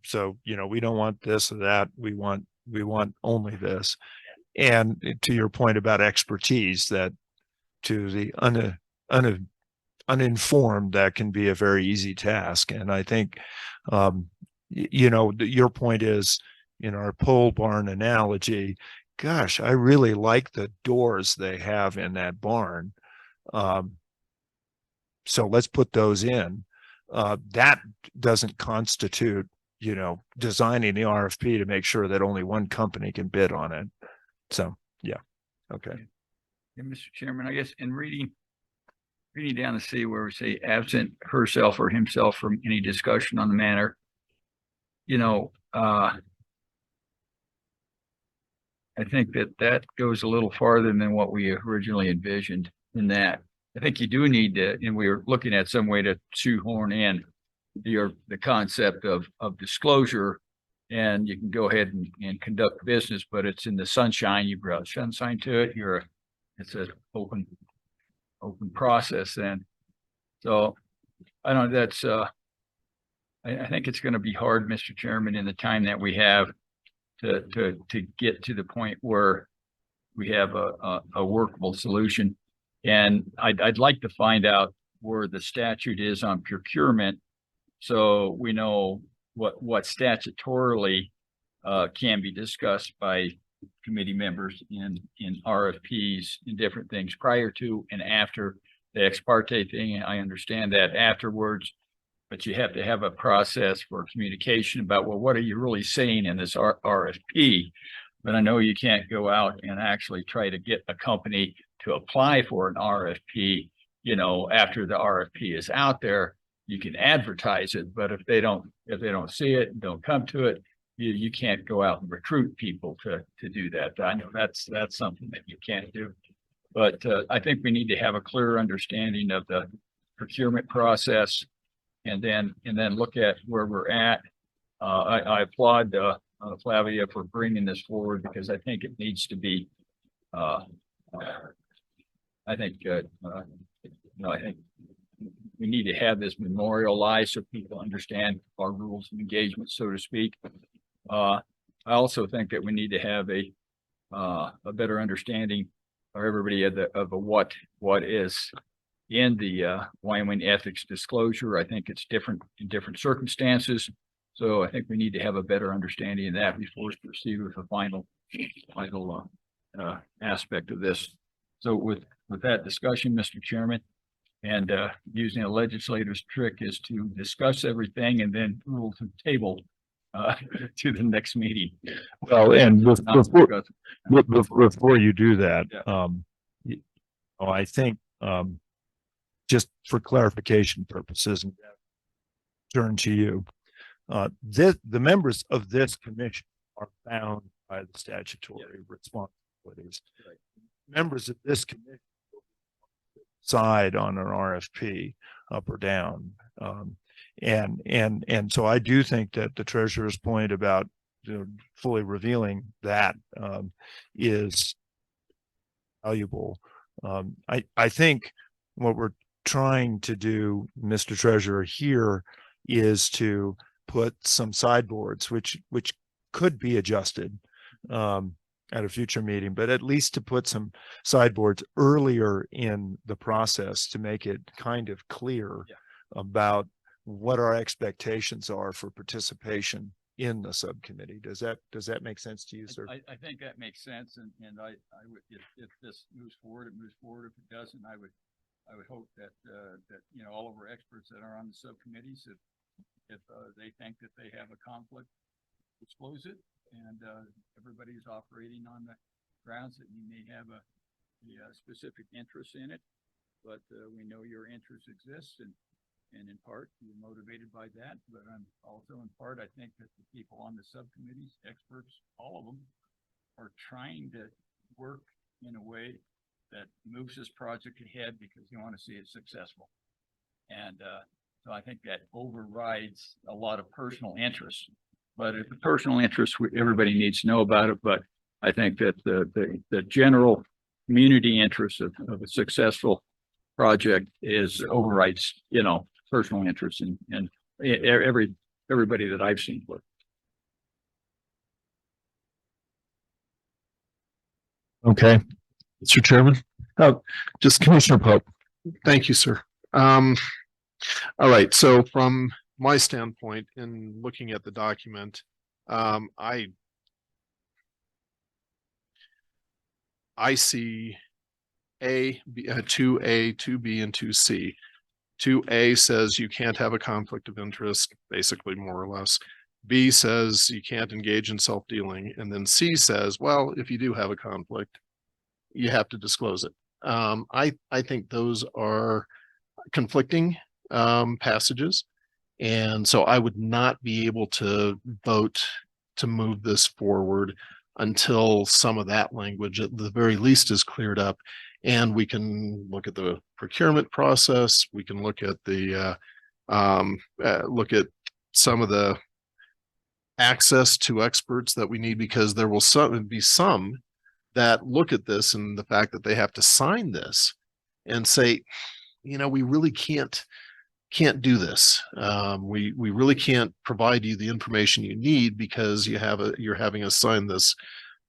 So we don't want this or that. We want only this. And to your point about expertise, that to the uninformed, that can be a very easy task. And I think, your point is, in our pole barn analogy, gosh, I really like the doors they have in that barn. So let's put those in. That doesn't constitute you know, designing the RFP to make sure that only one company can bid on it. So, yeah. Okay. Yeah, Mr. Chairman, I guess in reading down to see where we say absent herself or himself from any discussion on the matter, you know, I think that goes a little farther than what we originally envisioned in that. I think you do need to, and we were looking at some way to shoehorn in the concept of disclosure, and you can go ahead and conduct business, but it's in the sunshine. You brought sunshine to it. It's an open process then. So I don't know, that's I think it's going to be hard, Mr. Chairman, in the time that we have to get to the point where we have a workable solution. And I'd like to find out where the statute is on procurement, so we know what statutorily can be discussed by committee members in RFPs and different things prior to and after the ex parte thing. I understand that afterwards, but you have to have a process for communication about, well, what are you really saying in this RFP? But I know you can't go out and actually try to get a company to apply for an RFP, you know, after the RFP is out there. You can advertise it, but if they don't see it and don't come to it, you can't go out and recruit people to do that. I know that's something that you can't do. But I think we need to have a clear understanding of the procurement process, and then look at where we're at. I applaud Flavia for bringing this forward, because I think it needs to be. I think we need to have this memorialized so people understand our rules of engagement, so to speak. I also think that we need to have a better understanding for everybody of what is in the Wyoming ethics disclosure. I think it's different in different circumstances. So I think we need to have a better understanding of that before we proceed with the final aspect of this. So with that discussion, Mr. Chairman, and using a legislator's trick is to discuss everything and then rule to table to the next meeting. Well, and before you do that, Yeah. I think just for clarification purposes, and turn to you, the members of this commission are bound by the statutory responsibilities. Right. Members of this commission decide on an RFP up or down. And so I do think that the treasurer's point about fully revealing that is valuable. I think what we're trying to do, Mr. Treasurer, here is to put some sideboards, which could be adjusted at a future meeting, but at least to put some sideboards earlier in the process to make it kind of clear about what our expectations are for participation in the subcommittee. Does that make sense to you, sir? I think that makes sense, and I would, if this moves forward, it moves forward. If it doesn't, I would hope that all of our experts that are on the subcommittees, if they think that they have a conflict, disclose it, and everybody's operating on the grounds that you may have a specific interest in it, but we know your interest exists, and in part you're motivated by that, but I'm also in part, I think that the people on the subcommittees, experts, all of them, are trying to work in a way that moves this project ahead because they want to see it successful. And so I think that overrides a lot of personal interests. But if the personal interests, everybody needs to know about it. But I think that the general community interest of a successful project overrides, personal interest in everybody that I've seen with. Okay, Mr. Chairman. Just Commissioner Pope. Thank you, sir. All right, so from my standpoint in looking at the document, I see 2A, 2B, and 2C. 2A says you can't have a conflict of interest, basically, more or less. B says you can't engage in self-dealing, and then C says, well, if you do have a conflict, you have to disclose it. I think those are conflicting passages. And so I would not be able to vote to move this forward until some of that language at the very least is cleared up. And we can look at the procurement process. We can look at the look at some of the access to experts that we need, because there will be some that look at this and the fact that they have to sign this and say, you know, we really can't do this. We really can't provide you the information you need because you're having us sign this,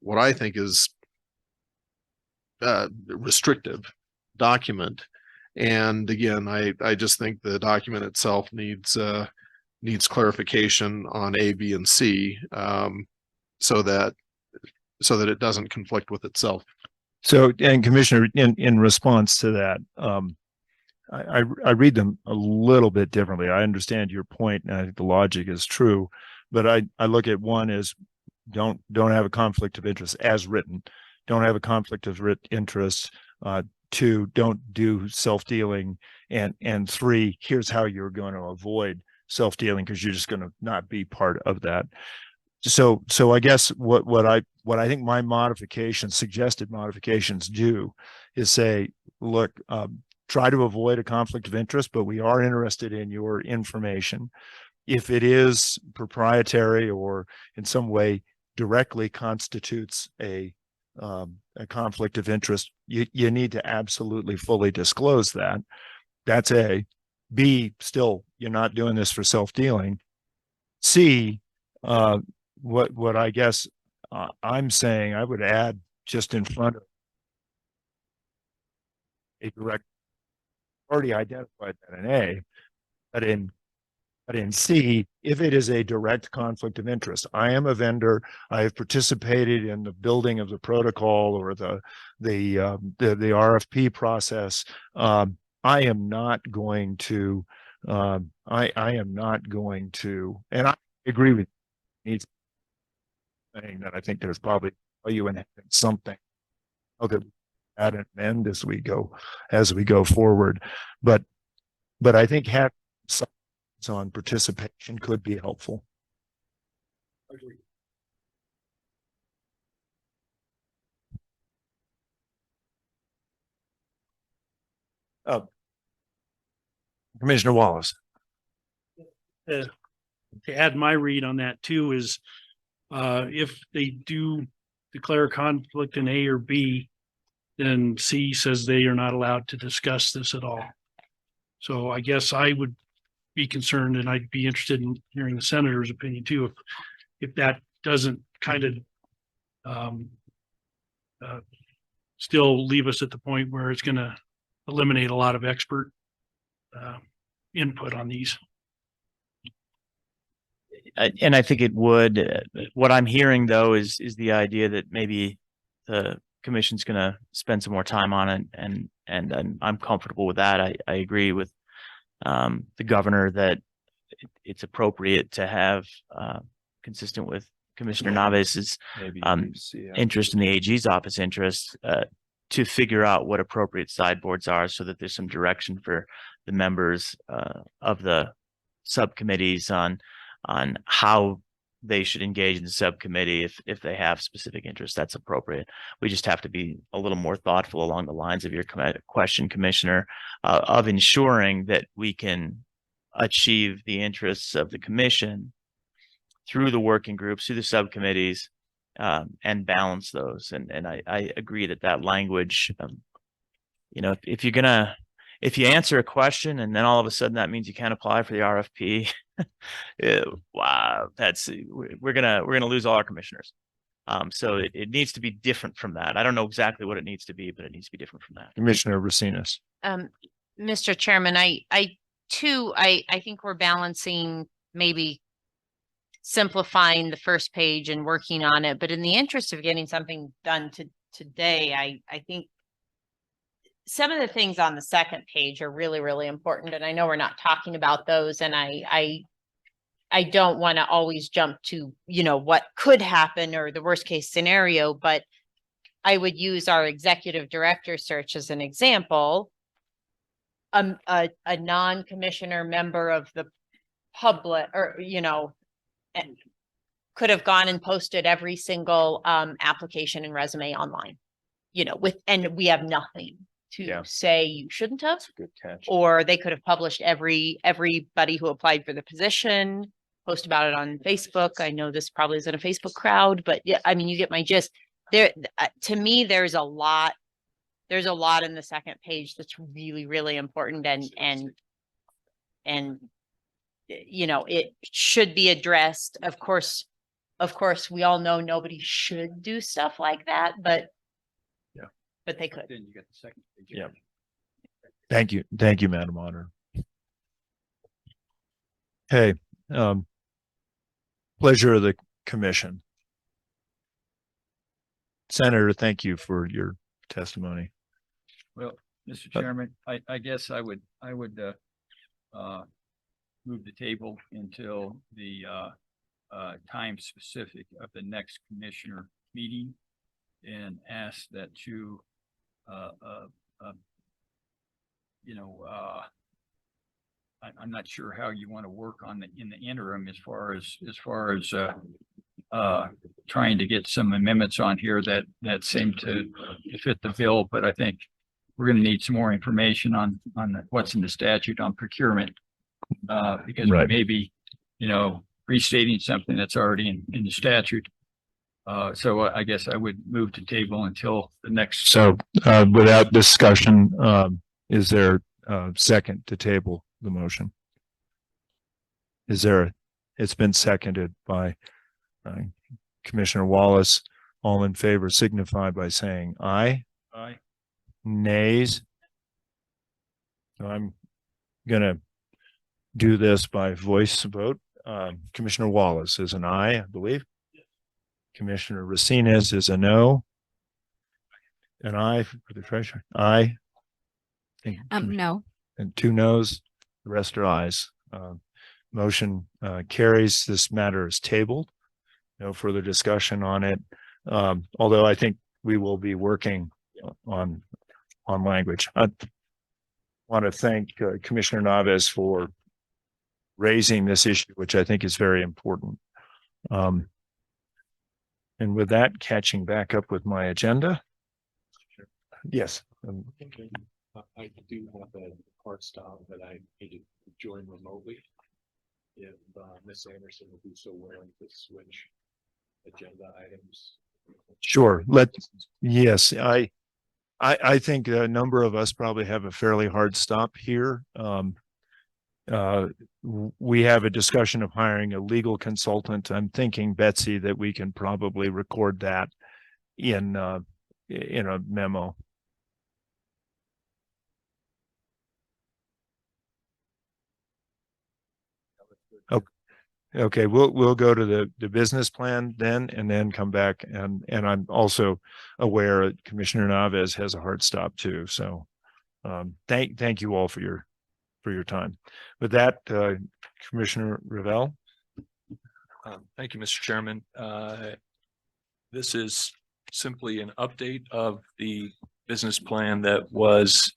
what I think is restrictive document. And again, I just think the document itself needs clarification on A, B, and C, so that it doesn't conflict with itself. So, and Commissioner, in response to that, I read them a little bit differently. I understand your point, and I think the logic is true, but I look at one as don't have a conflict of interest as written. Don't have a conflict of interest. 2, don't do self-dealing, and 3, here's how you're going to avoid self-dealing because you're just going to not be part of that. So I guess what I think my suggested modifications do is say, look, try to avoid a conflict of interest, but we are interested in your information. If it is proprietary or in some way directly constitutes a conflict of interest, you need to absolutely fully disclose that. That's A. B, still, you're not doing this for self-dealing. C, what I guess I'm saying, I would add just in front of a direct, already identified that in A, but in C, if it is a direct conflict of interest, I am a vendor, I have participated in the building of the protocol or the RFP process. I am not going to, and I agree with you, saying that I think there's probably value in something that at an end as we go forward, but I think having some on participation could be helpful. Commissioner Wallace. To add my read on that too is if they do declare conflict in A or B, then C says they are not allowed to discuss this at all. So I guess I would be concerned, and I'd be interested in hearing the senator's opinion too, if that doesn't kind of still leave us at the point where it's going to eliminate a lot of expert input on these. And I think it would. What I'm hearing though is the idea that maybe the commission's going to spend some more time on it, and I'm comfortable with that. I agree with the governor that it's appropriate to have, consistent with Commissioner Navez's interest in the AG's office interest, to figure out what appropriate sideboards are, so that there's some direction for the members of the subcommittees on how they should engage in the subcommittee if they have specific interests. That's appropriate. We just have to be a little more thoughtful along the lines of your question, Commissioner, of ensuring that we can achieve the interests of the commission through the working groups, through the subcommittees, and balance those. And I agree that language, if you answer a question and then all of a sudden that means you can't apply for the RFP, wow, we're gonna lose all our commissioners. So it needs to be different from that. I don't know exactly what it needs to be, but it needs to be different from that. Commissioner Racinas. Mr. Chairman, I think we're balancing maybe simplifying the first page and working on it, but in the interest of getting something done today, I think some of the things on the second page are really, really important. And I know we're not talking about those. And I I don't want to always jump to, you know, what could happen or the worst case scenario, but I would use our executive director search as an example. A non-commissioner member of the public, or, you know, could have gone and posted every single application and resume online, you know, and we have nothing to say you shouldn't have. That's a good catch. Or they could have published everybody who applied for the position, post about it on Facebook. I know this probably isn't a Facebook crowd, but yeah, I mean, you get my gist. There, to me, there's a lot in the second page that's really, really important, and you know, it should be addressed. Of course, we all know nobody should do stuff like that, but they could. Then you got the second page. Yeah. Thank you, Madam Auditor. Okay, pleasure of the commission. Senator, thank you for your testimony. Well, Mr. Chairman, I guess I would move the table until the time specific of the next commissioner meeting, and ask that you I'm not sure how you want to work on in the interim as far as trying to get some amendments on here that seem to fit the bill, but I think we're going to need some more information on what's in the statute on procurement, because we may be, restating something that's already in the statute. So I guess I would move to table until the next. So without discussion, is there a second to table the motion? It's been seconded by Commissioner Wallace. All in favor signify by saying aye. Aye. Nays. So I'm gonna do this by voice vote. Commissioner Wallace is an aye, I believe. Commissioner Racines is a no. An aye for the treasurer. Aye. No. And 2 noes. The rest are ayes. Motion carries. This matter is tabled. No further discussion on it. Although I think we will be working on language. I want to thank Commissioner Naves for raising this issue, which I think is very important. And with that, catching back up with my agenda. Yes. I do have a hard stop that I need to join remotely. If Ms. Anderson will be so willing to switch agenda items. Sure. Yes, I think a number of us probably have a fairly hard stop here. We have a discussion of hiring a legal consultant. I'm thinking, Betsy, that we can probably record that in a memo. Okay, we'll go to the business plan then, and then come back, and I'm also aware that Commissioner Naves has a hard stop too. So thank you all for your time. With that, Commissioner Revelle. Thank you, Mr. Chairman. This is simply an update of the business plan that was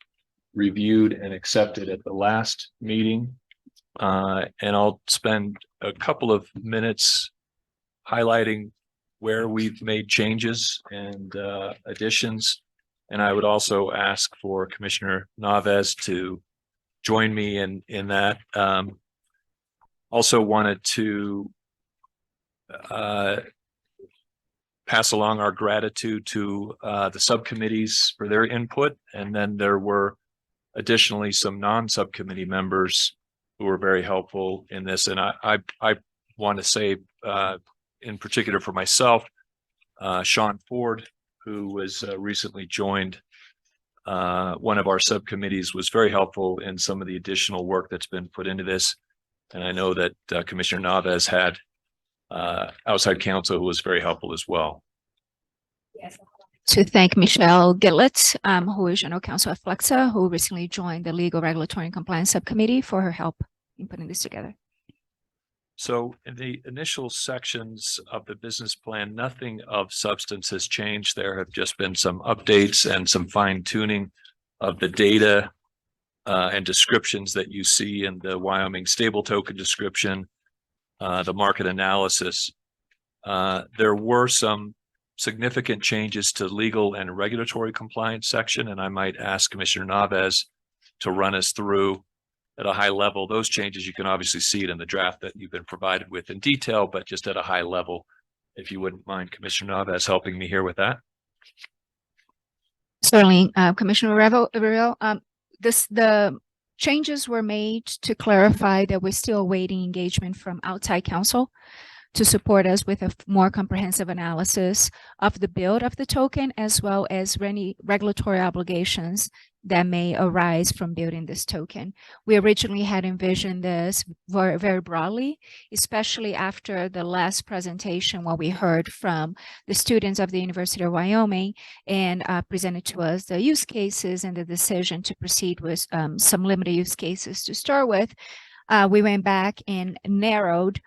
reviewed and accepted at the last meeting. And I'll spend a couple of minutes highlighting where we've made changes and additions. And I would also ask for Commissioner Naves to join me in that. Also wanted to pass along our gratitude to the subcommittees for their input. And then there were additionally some non-subcommittee members who were very helpful in this. And I want to say in particular for myself, Sean Ford, who was recently joined one of our subcommittees, was very helpful in some of the additional work that's been put into this. And I know that Commissioner Naves had outside counsel who was very helpful as well. Yes. To thank Michelle Gitlett, who is General Counsel at Flexa, who recently joined the Legal Regulatory and Compliance Subcommittee, for her help in putting this together. So in the initial sections of the business plan, nothing of substance has changed. There have just been some updates and some fine tuning of the data and descriptions that you see in the Wyoming stable token description, the market analysis. There were some significant changes to legal and regulatory compliance section, and I might ask Commissioner Naves to run us through at a high level. Those changes, you can obviously see it in the draft that you've been provided with in detail, but just at a high level, if you wouldn't mind, Commissioner Naves, helping me here with that. Certainly, Commissioner Revel, the changes were made to clarify that we're still awaiting engagement from outside counsel to support us with a more comprehensive analysis of the build of the token, as well as any regulatory obligations that may arise from building this token. We originally had envisioned this very, very broadly, especially after the last presentation, what we heard from the students of the University of Wyoming and presented to us the use cases and the decision to proceed with some limited use cases to start with. We went back and narrowed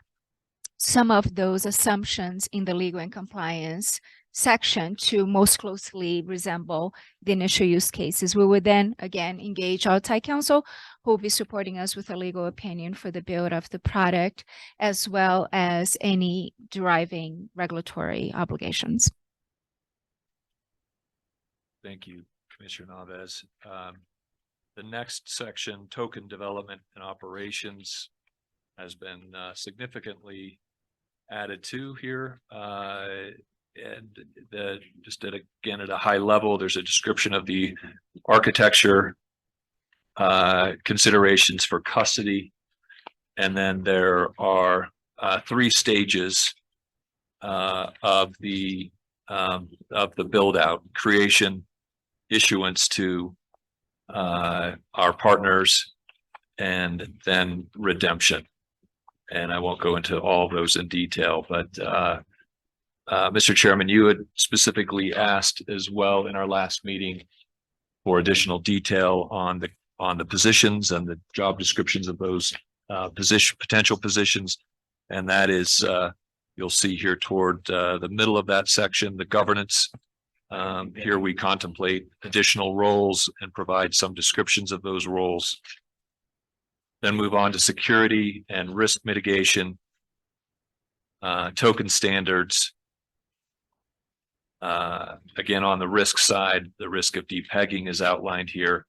some of those assumptions in the legal and compliance section to most closely resemble the initial use cases. We would then again engage outside counsel who will be supporting us with a legal opinion for the build of the product, as well as any deriving regulatory obligations. Thank you, Commissioner Naves. The next section, token development and operations, has been significantly added to here. And just again at a high level, there's a description of the architecture, considerations for custody, and then there are 3 stages of the build out: creation, issuance to our partners, and then redemption. And I won't go into all of those in detail, but Mr. Chairman, you had specifically asked as well in our last meeting for additional detail on the positions and the job descriptions of those potential positions. And that is, you'll see here toward the middle of that section, the governance. Here we contemplate additional roles and provide some descriptions of those roles. Then move on to security and risk mitigation, token standards. Again, on the risk side, the risk of depegging is outlined here,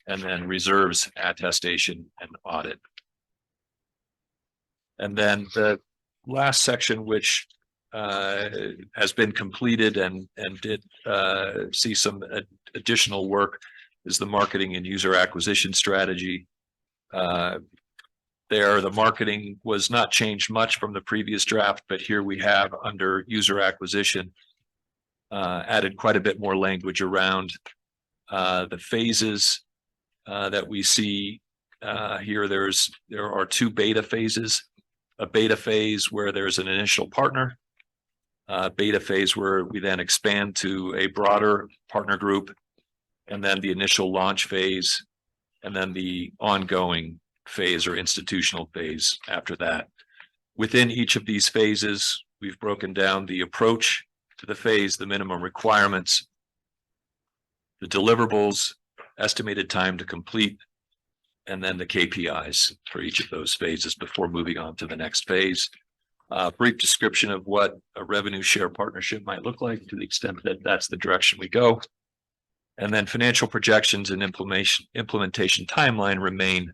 and then reserves, attestation, and audit. And then the last section, which has been completed and did see some additional work, is the marketing and user acquisition strategy. The marketing was not changed much from the previous draft, but here we have under user acquisition added quite a bit more language around the phases that we see here. There are 2 beta phases: a beta phase where there's an initial partner, beta phase where we then expand to a broader partner group, and then the initial launch phase, and then the ongoing phase or institutional phase after that. Within each of these phases, we've broken down the approach to the phase, the minimum requirements, the deliverables, estimated time to complete, and then the KPIs for each of those phases before moving on to the next phase. Brief description of what a revenue share partnership might look like to the extent that that's the direction we go. And then financial projections and implementation timeline remain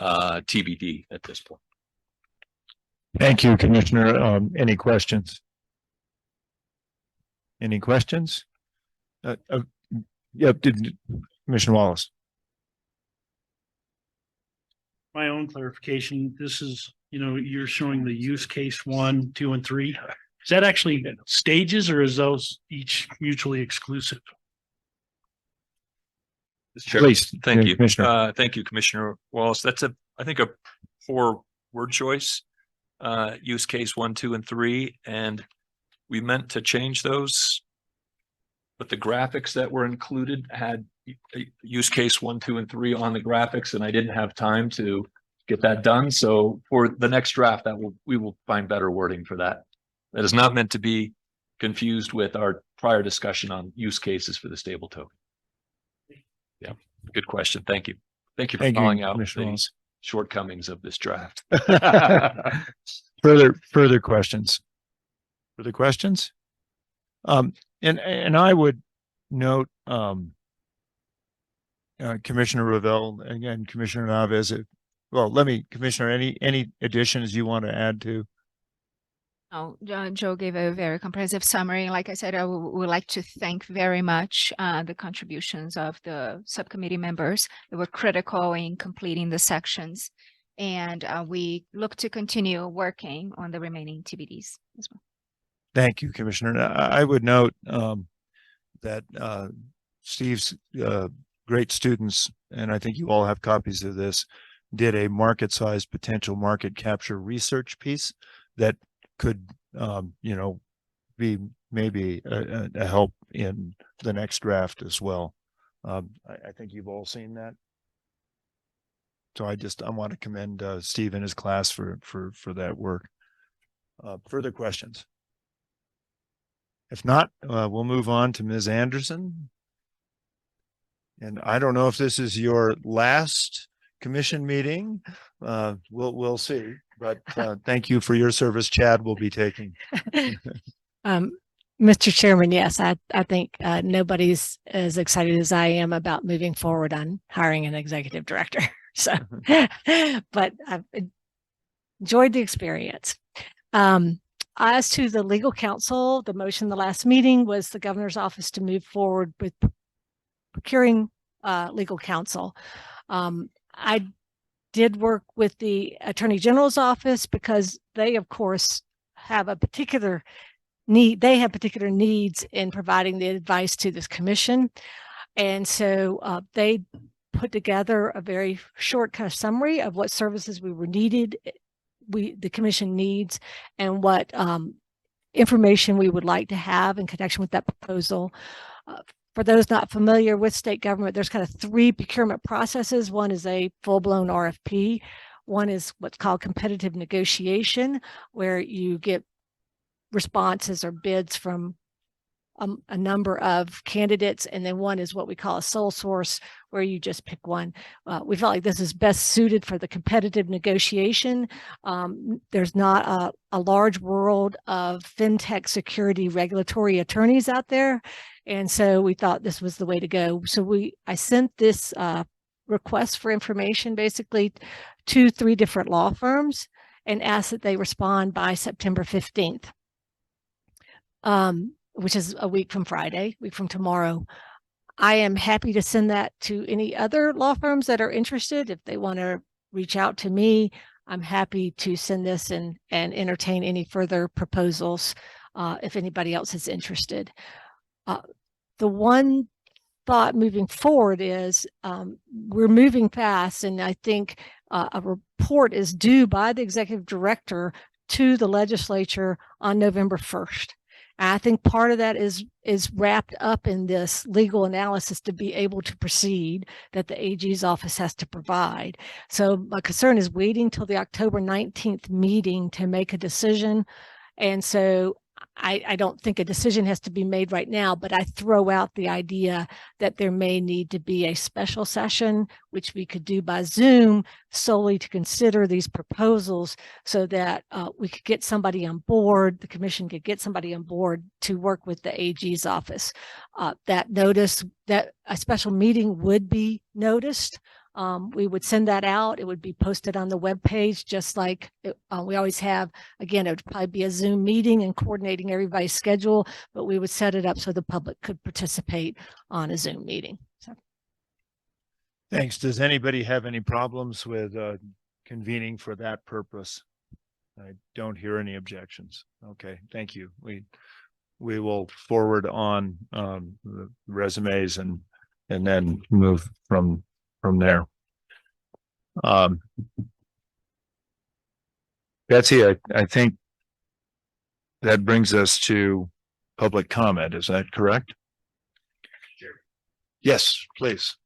TBD at this point. Thank you, Commissioner. Any questions? Any questions? Yep, Commissioner Wallace. My own clarification, this is, you're showing the use case 1, 2, and 3. Is that actually stages, or is those each mutually exclusive? Please, Thank you, Commissioner. Thank you, Commissioner Wallace. That's I think a poor word choice. Use case 1, 2, and 3, and we meant to change those, but the graphics that were included had use case 1, 2, and 3 on the graphics, and I didn't have time to get that done. So for the next draft, we will find better wording for that. That is not meant to be confused with our prior discussion on use cases for the stable token. Yeah, good question. Thank you. Thank you for Thank you, calling out Commissioner the shortcomings of this draft. Further questions? Further questions? And I would note, Commissioner Ravel, again, Commissioner Naves, Commissioner, any additions you want to add to? Oh, Joe gave a very comprehensive summary. Like I said, I would like to thank very much the contributions of the subcommittee members that were critical in completing the sections. And we look to continue working on the remaining TBDs as well. Thank you, Commissioner. I would note that Steve's great students, and I think you all have copies of this, did a market-sized potential market capture research piece that could, be maybe a help in the next draft as well. I think you've all seen that. So I want to commend Steve and his class for that work. Further questions? If not, we'll move on to Ms. Anderson. And I don't know if this is your last commission meeting. We'll see. But thank you for your service. Chad will be taking. Mr. Chairman, yes, I think nobody's as excited as I am about moving forward on hiring an executive director. So, but I've enjoyed the experience. As to the legal counsel, the motion the last meeting was the governor's office to move forward with procuring legal counsel. I did work with the Attorney General's office because they, of course, have a particular need. They have particular needs in providing the advice to this commission. And so they put together a very short kind of summary of what services we were needed, the commission needs, and what information we would like to have in connection with that proposal. For those not familiar with state government, there's kind of three procurement processes. One is a full-blown RFP. One is what's called competitive negotiation, where you get responses or bids from a number of candidates. And then one is what we call a sole source, where you just pick one. We felt like this is best suited for the competitive negotiation. There's not a large world of fintech security regulatory attorneys out there. And so we thought this was the way to go. So I sent this request for information basically to 3 different law firms and asked that they respond by September 15th. Which is a week from Friday, week from tomorrow. I am happy to send that to any other law firms that are interested. If they want to reach out to me, I'm happy to send this and entertain any further proposals if anybody else is interested. The one thought moving forward is we're moving fast, and I think a report is due by the executive director to the legislature on November 1st. I think part of that is wrapped up in this legal analysis to be able to proceed that the AG's office has to provide. So my concern is waiting till the October 19th meeting to make a decision. And so I don't think a decision has to be made right now, but I throw out the idea that there may need to be a special session, which we could do by Zoom solely to consider these proposals so that we could get somebody on board, the commission could get somebody on board to work with the AG's office. That a special meeting would be noticed. We would send that out. It would be posted on the webpage, just like we always have. Again, it would probably be a Zoom meeting and coordinating everybody's schedule, but we would set it up so the public could participate on a Zoom meeting. So. Thanks. Does anybody have any problems with convening for that purpose? I don't hear any objections. Okay, thank you. We will forward on the resumes and then move from there. Betsy, I think that brings us to public comment. Is that correct? Sure. Yes, please.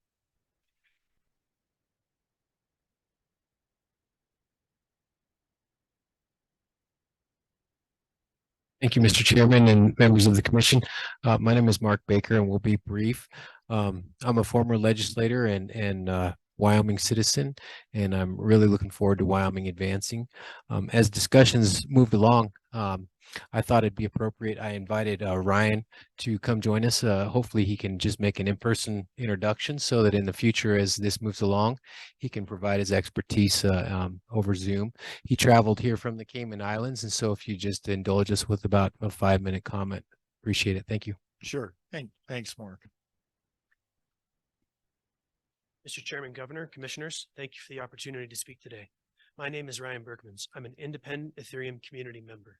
Thank you, Mr. Chairman and members of the commission. My name is Mark Baker and we'll be brief. I'm a former legislator and Wyoming citizen, and I'm really looking forward to Wyoming advancing. As discussions moved along, I thought it'd be appropriate. I invited Ryan to come join us. Hopefully he can just make an in-person introduction so that in the future, as this moves along, he can provide his expertise over Zoom. He traveled here from the Cayman Islands, and so if you just indulge us with about a 5-minute comment, appreciate it. Thank you. Sure. Thanks, Mark. Mr. Chairman, Governor, Commissioners, thank you for the opportunity to speak today. My name is Ryan Berkmans. I'm an independent Ethereum community member.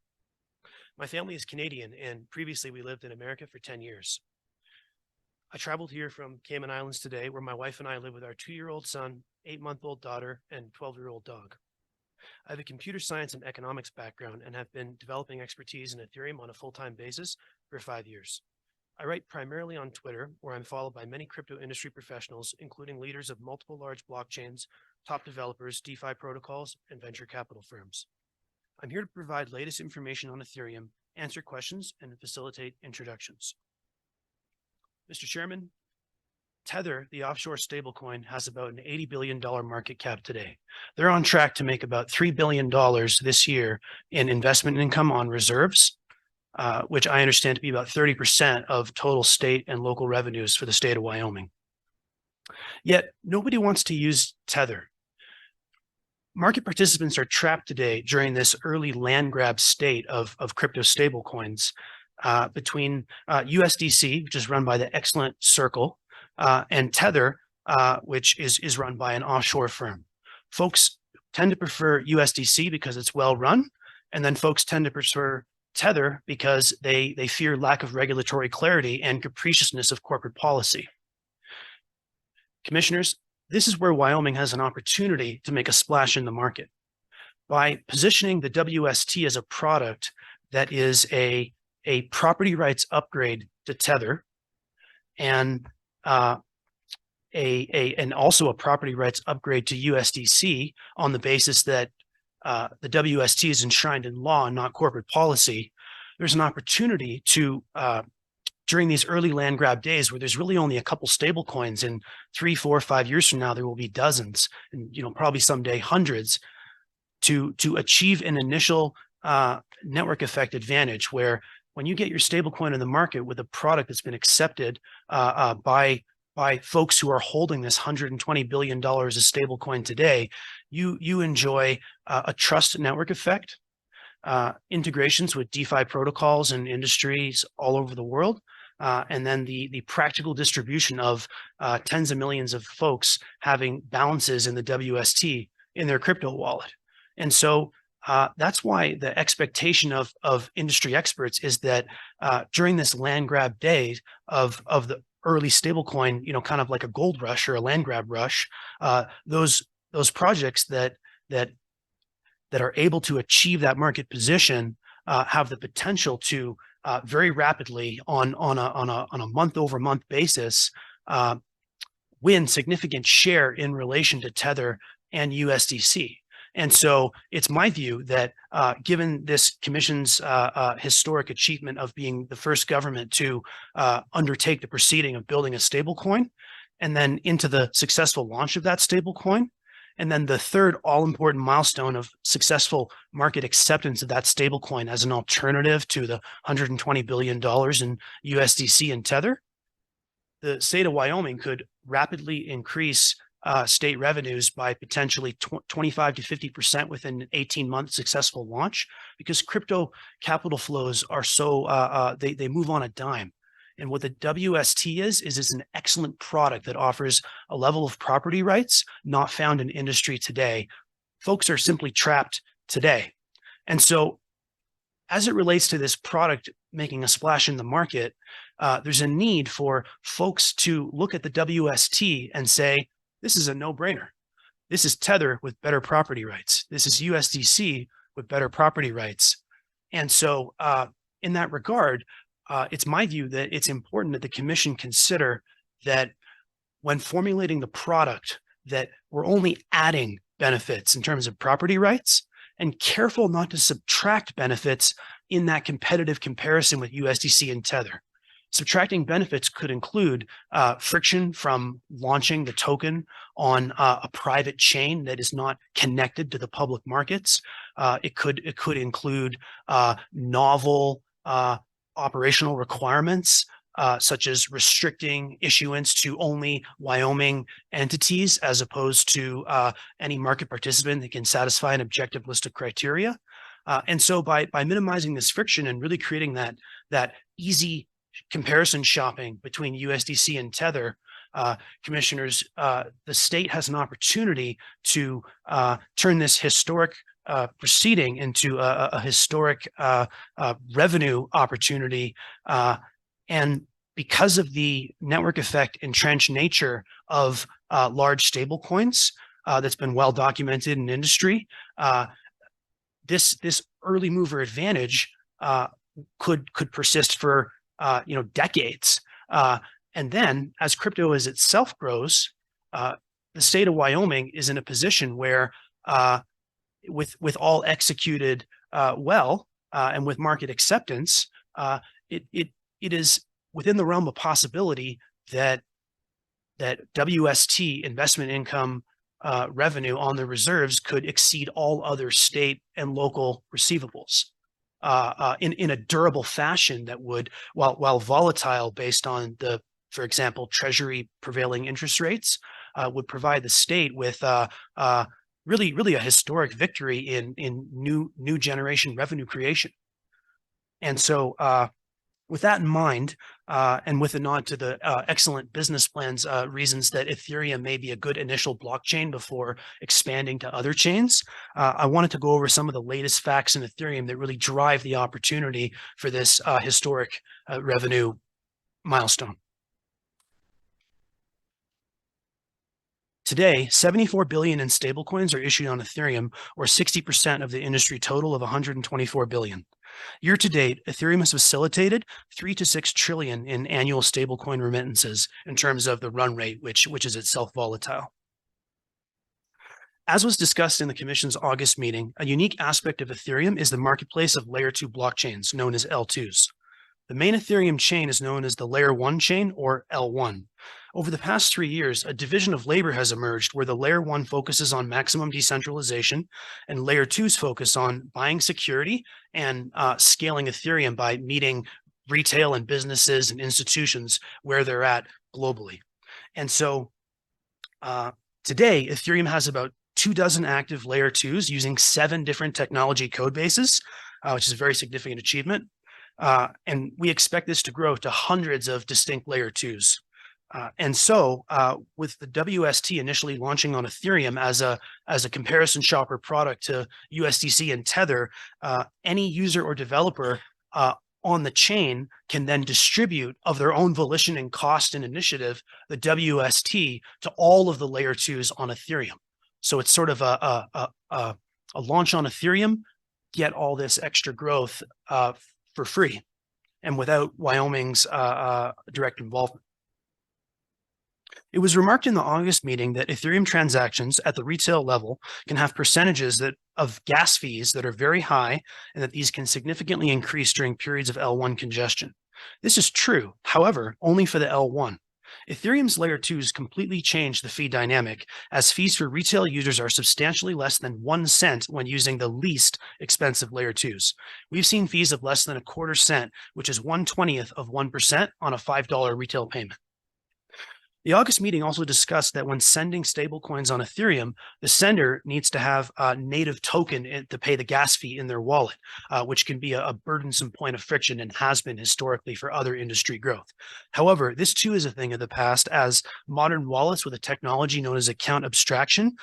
My family is Canadian, and previously we lived in America for 10 years. I traveled here from Cayman Islands today, where my wife and I live with our 2-year-old son, 8-month-old daughter, and 12-year-old dog. I have a computer science and economics background and have been developing expertise in Ethereum on a full-time basis for 5 years. I write primarily on Twitter, where I'm followed by many crypto industry professionals, including leaders of multiple large blockchains, top developers, DeFi protocols, and venture capital firms. I'm here to provide latest information on Ethereum, answer questions, and facilitate introductions. Mr. Chairman, Tether, the offshore stablecoin, has about an $80 billion market cap today. They're on track to make about $3 billion this year in investment income on reserves, which I understand to be about 30% of total state and local revenues for the state of Wyoming. Yet nobody wants to use Tether. Market participants are trapped today during this early land grab state of crypto stablecoins between USDC, which is run by the excellent Circle, and Tether, which is run by an offshore firm. Folks tend to prefer USDC because it's well run, and then folks tend to prefer Tether because they fear lack of regulatory clarity and capriciousness of corporate policy. Commissioners, this is where Wyoming has an opportunity to make a splash in the market. By positioning the WST as a product that is a property rights upgrade to Tether and also a property rights upgrade to USDC on the basis that the WST is enshrined in law and not corporate policy, there's an opportunity to, during these early land grab days where there's really only a couple stable coins, and 3, 4, 5 years from now, there will be dozens and, probably someday hundreds, to achieve an initial network effect advantage where when you get your stable coin in the market with a product that's been accepted by folks who are holding this $120 billion of stable coin today, you enjoy a trust network effect, integrations with DeFi protocols and industries all over the world, and then the practical distribution of tens of millions of folks having balances in the WST in their crypto wallet. And so that's why the expectation of industry experts is that during this land grab day of the early stablecoin, kind of like a gold rush or a land grab rush, those projects that are able to achieve that market position have the potential to very rapidly on a month-over-month basis win significant share in relation to Tether and USDC. And so it's my view that given this commission's historic achievement of being the first government to undertake the proceeding of building a stable coin, and then into the successful launch of that stable coin, and then the third all-important milestone of successful market acceptance of that stable coin as an alternative to the $120 billion in USDC and Tether, the state of Wyoming could rapidly increase state revenues by potentially 25 to 50% within an 18-month successful launch, because crypto capital flows are so, they move on a dime. And what the WST is it's an excellent product that offers a level of property rights not found in industry today. Folks are simply trapped today. And so as it relates to this product making a splash in the market, there's a need for folks to look at the WST and say, this is a no-brainer. This is Tether with better property rights. This is USDC with better property rights. And so in that regard, it's my view that it's important that the commission consider that when formulating the product, that we're only adding benefits in terms of property rights, and careful not to subtract benefits in that competitive comparison with USDC and Tether. Subtracting benefits could include friction from launching the token on a private chain that is not connected to the public markets. It could include novel operational requirements, such as restricting issuance to only Wyoming entities as opposed to any market participant that can satisfy an objective list of criteria. And so by minimizing this friction and really creating that easy comparison shopping between USDC and Tether, commissioners, the state has an opportunity to turn this historic proceeding into a historic revenue opportunity. And because of the network effect entrenched nature of large stable coins that's been well documented in industry, this early mover advantage could persist for decades. And then as crypto as itself grows, the state of Wyoming is in a position where with all executed well and with market acceptance, it is within the realm of possibility that WST investment income revenue on the reserves could exceed all other state and local receivables in a durable fashion that would, while volatile based on the, for example, Treasury prevailing interest rates, would provide the state with really a historic victory in new generation revenue creation. And so with that in mind, and with a nod to the excellent business plans reasons that Ethereum may be a good initial blockchain before expanding to other chains, I wanted to go over some of the latest facts in Ethereum that really drive the opportunity for this historic revenue milestone. Today, 74 billion in stablecoins are issued on Ethereum, or 60% of the industry total of 124 billion. Year to date, Ethereum has facilitated 3 to 6 trillion in annual stablecoin remittances in terms of the run rate, which is itself volatile. As was discussed in the Commission's August meeting, a unique aspect of Ethereum is the marketplace of Layer 2 blockchains, known as L2s. The main Ethereum chain is known as the Layer 1 chain, or L1. Over the past 3 years, a division of labor has emerged where the Layer 1 focuses on maximum decentralization and Layer 2s focus on buying security and scaling Ethereum by meeting retail and businesses and institutions where they're at globally. And so today, Ethereum has about 24 active Layer 2s using 7 different technology code bases, which is a very significant achievement. And we expect this to grow to hundreds of distinct Layer 2s. And so with the WST initially launching on Ethereum as a comparison shopper product to USDC and Tether, any user or developer on the chain can then distribute of their own volition and cost and initiative the WST to all of the Layer 2s on Ethereum. So it's sort of a launch on Ethereum, get all this extra growth for free and without Wyoming's direct involvement. It was remarked in the August meeting that Ethereum transactions at the retail level can have percentages of gas fees that are very high, and that these can significantly increase during periods of L1 congestion. This is true, however, only for the L1. Ethereum's Layer 2s completely changed the fee dynamic, as fees for retail users are substantially less than 1 cent when using the least expensive Layer 2s. We've seen fees of less than a quarter cent, which is 1/20th of 1% on a $5 retail payment. The August meeting also discussed that when sending stablecoins on Ethereum, the sender needs to have a native token to pay the gas fee in their wallet, which can be a burdensome point of friction and has been historically for other industry growth. However, this too is a thing of the past, as modern wallets with a technology known as account abstraction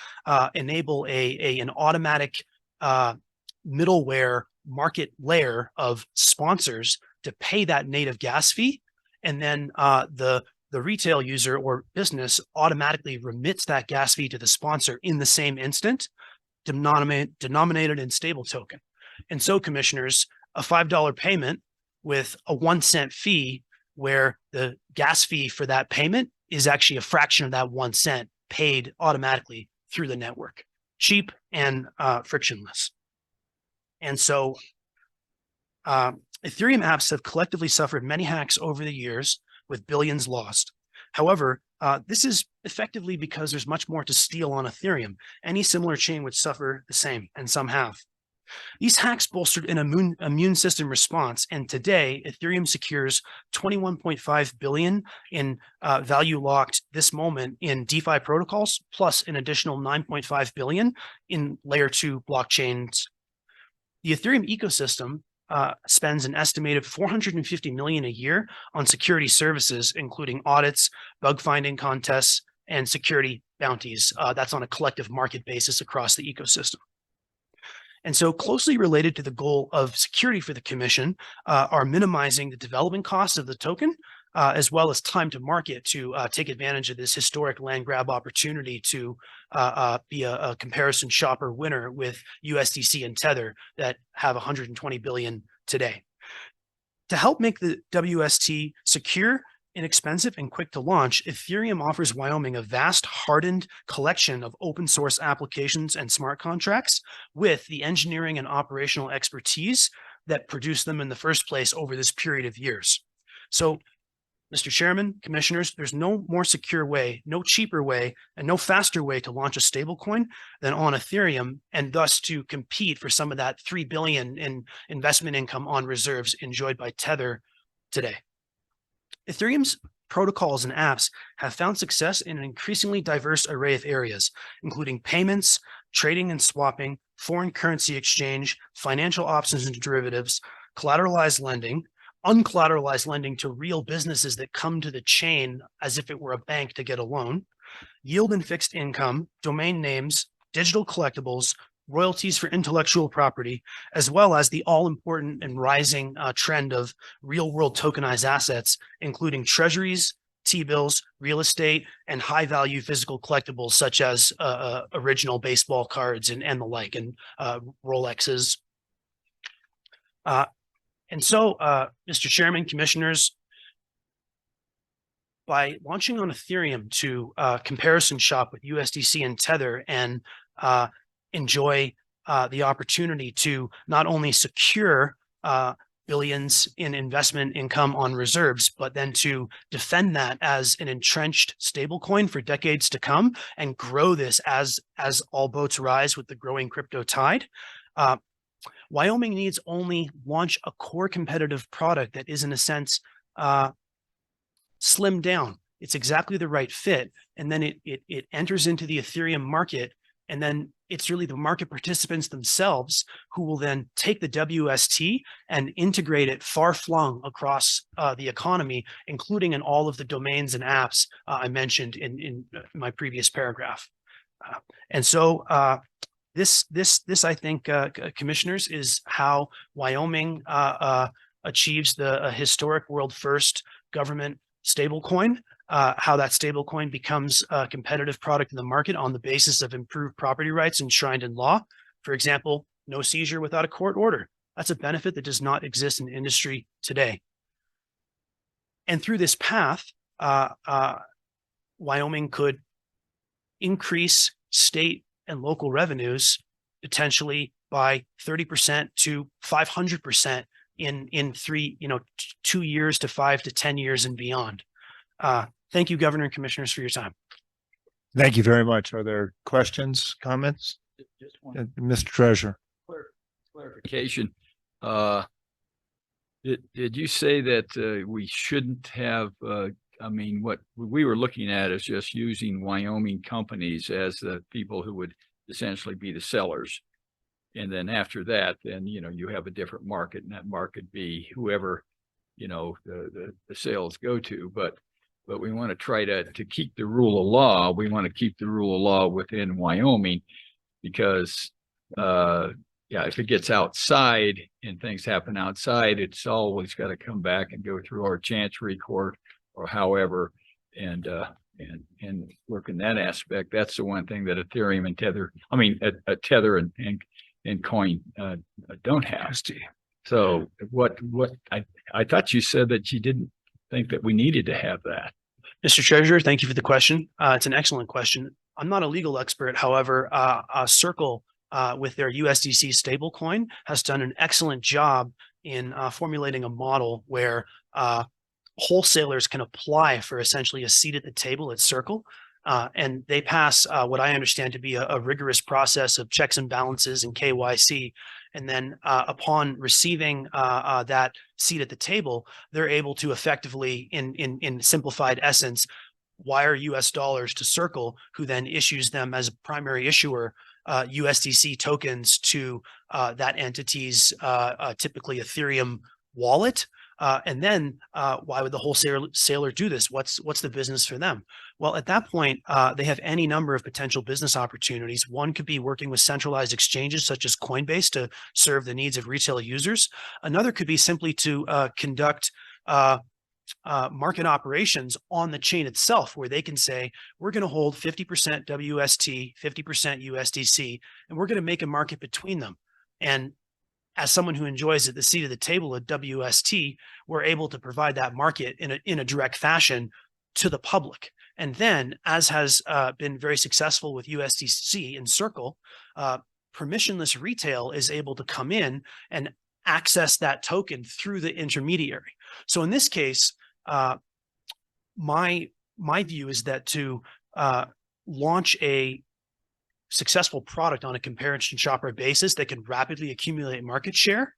enable an automatic middleware market layer of sponsors to pay that native gas fee, and then the retail user or business automatically remits that gas fee to the sponsor in the same instant, denominated in stable token. And so, commissioners, a $5 payment with a 1 cent fee, where the gas fee for that payment is actually a fraction of that 1 cent paid automatically through the network. Cheap and frictionless. And so Ethereum apps have collectively suffered many hacks over the years with billions lost. However, this is effectively because there's much more to steal on Ethereum. Any similar chain would suffer the same, and some have. These hacks bolstered an immune system response, and today Ethereum secures 21.5 billion in value locked this moment in DeFi protocols, plus an additional 9.5 billion in layer 2 blockchains. The Ethereum ecosystem spends an estimated 450 million a year on security services, including audits, bug finding contests, and security bounties. That's on a collective market basis across the ecosystem. And so closely related to the goal of security for the commission are minimizing the development costs of the token, as well as time to market to take advantage of this historic land grab opportunity to be a comparison shopper winner with USDC and Tether that have 120 billion today. To help make the WST secure, inexpensive, and quick to launch, Ethereum offers Wyoming a vast hardened collection of open source applications and smart contracts with the engineering and operational expertise that produced them in the first place over this period of years. So, Mr. Chairman, commissioners, there's no more secure way, no cheaper way, and no faster way to launch a stablecoin than on Ethereum, and thus to compete for some of that 3 billion in investment income on reserves enjoyed by Tether today. Ethereum's protocols and apps have found success in an increasingly diverse array of areas, including payments, trading and swapping, foreign currency exchange, financial options and derivatives, collateralized lending, uncollateralized lending to real businesses that come to the chain as if it were a bank to get a loan, yield and fixed income, domain names, digital collectibles, royalties for intellectual property, as well as the all-important and rising trend of real-world tokenized assets, including treasuries, T-bills, real estate, and high-value physical collectibles such as original baseball cards and the like, and Rolexes. And so, Mr. Chairman, commissioners, by launching on Ethereum to comparison shop with USDC and Tether and enjoy the opportunity to not only secure billions in investment income on reserves, but then to defend that as an entrenched stablecoin for decades to come and grow this as all boats rise with the growing crypto tide. Wyoming needs only launch a core competitive product that is, in a sense, slimmed down. It's exactly the right fit, and then it enters into the Ethereum market, and then it's really the market participants themselves who will then take the WST and integrate it far-flung across the economy, including in all of the domains and apps I mentioned in my previous paragraph. And so this I think, commissioners, is how Wyoming achieves the historic world first government stablecoin, how that stablecoin becomes a competitive product in the market on the basis of improved property rights enshrined in law. For example, no seizure without a court order. That's a benefit that does not exist in industry today. And through this path, Wyoming could increase state and local revenues potentially by 30% to 500% in 2 years to 5 to 10 years and beyond. Thank you, Governor and Commissioners, for your time. Thank you very much. Are there questions, comments? Just one Mr. Treasurer. clarification. Did you say that we shouldn't have, I mean, what we were looking at is just using Wyoming companies as the people who would essentially be the sellers. And then after that, then, you have a different market, and that market be whoever, the sales go to. But we want to try to keep the rule of law. We want to keep the rule of law within Wyoming, because, if it gets outside and things happen outside, it's always got to come back and go through our chancery court or however, and work in that aspect. That's the one thing that Ethereum and Tether, Tether and Coin don't have. So what I thought you said that you didn't think that we needed to have that. Mr. Treasurer, thank you for the question. It's an excellent question. I'm not a legal expert. However, Circle with their USDC stablecoin has done an excellent job in formulating a model where wholesalers can apply for essentially a seat at the table at Circle. And they pass what I understand to be a rigorous process of checks and balances and KYC. And then upon receiving that seat at the table, they're able to effectively, in simplified essence, wire US dollars to Circle, who then issues them as a primary issuer USDC tokens to that entity's typically Ethereum wallet. And then why would the wholesaler do this? What's the business for them? Well, at that point, they have any number of potential business opportunities. One could be working with centralized exchanges such as Coinbase to serve the needs of retail users. Another could be simply to conduct market operations on the chain itself, where they can say, we're going to hold 50% WST, 50% USDC, and we're going to make a market between them. And as someone who enjoys at the seat of the table at WST, we're able to provide that market in a direct fashion to the public. And then, as has been very successful with USDC in Circle, permissionless retail is able to come in and access that token through the intermediary. So in this case, my view is that to launch a successful product on a comparison shopper basis that can rapidly accumulate market share,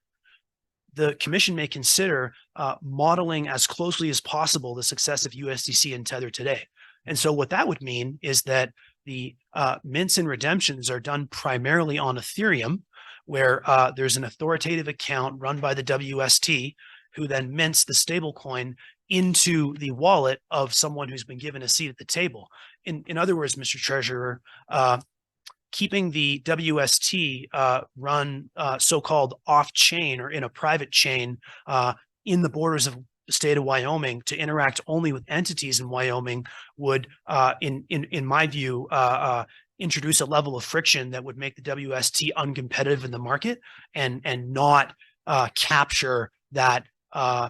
the commission may consider modeling as closely as possible the success of USDC and Tether today. And so what that would mean is that the mints and redemptions are done primarily on Ethereum, where there's an authoritative account run by the WST, who then mints the stablecoin into the wallet of someone who's been given a seat at the table. In other words, Mr. Treasurer, keeping the WST run so-called off-chain or in a private chain in the borders of the state of Wyoming to interact only with entities in Wyoming would, in my view, introduce a level of friction that would make the WST uncompetitive in the market and not capture that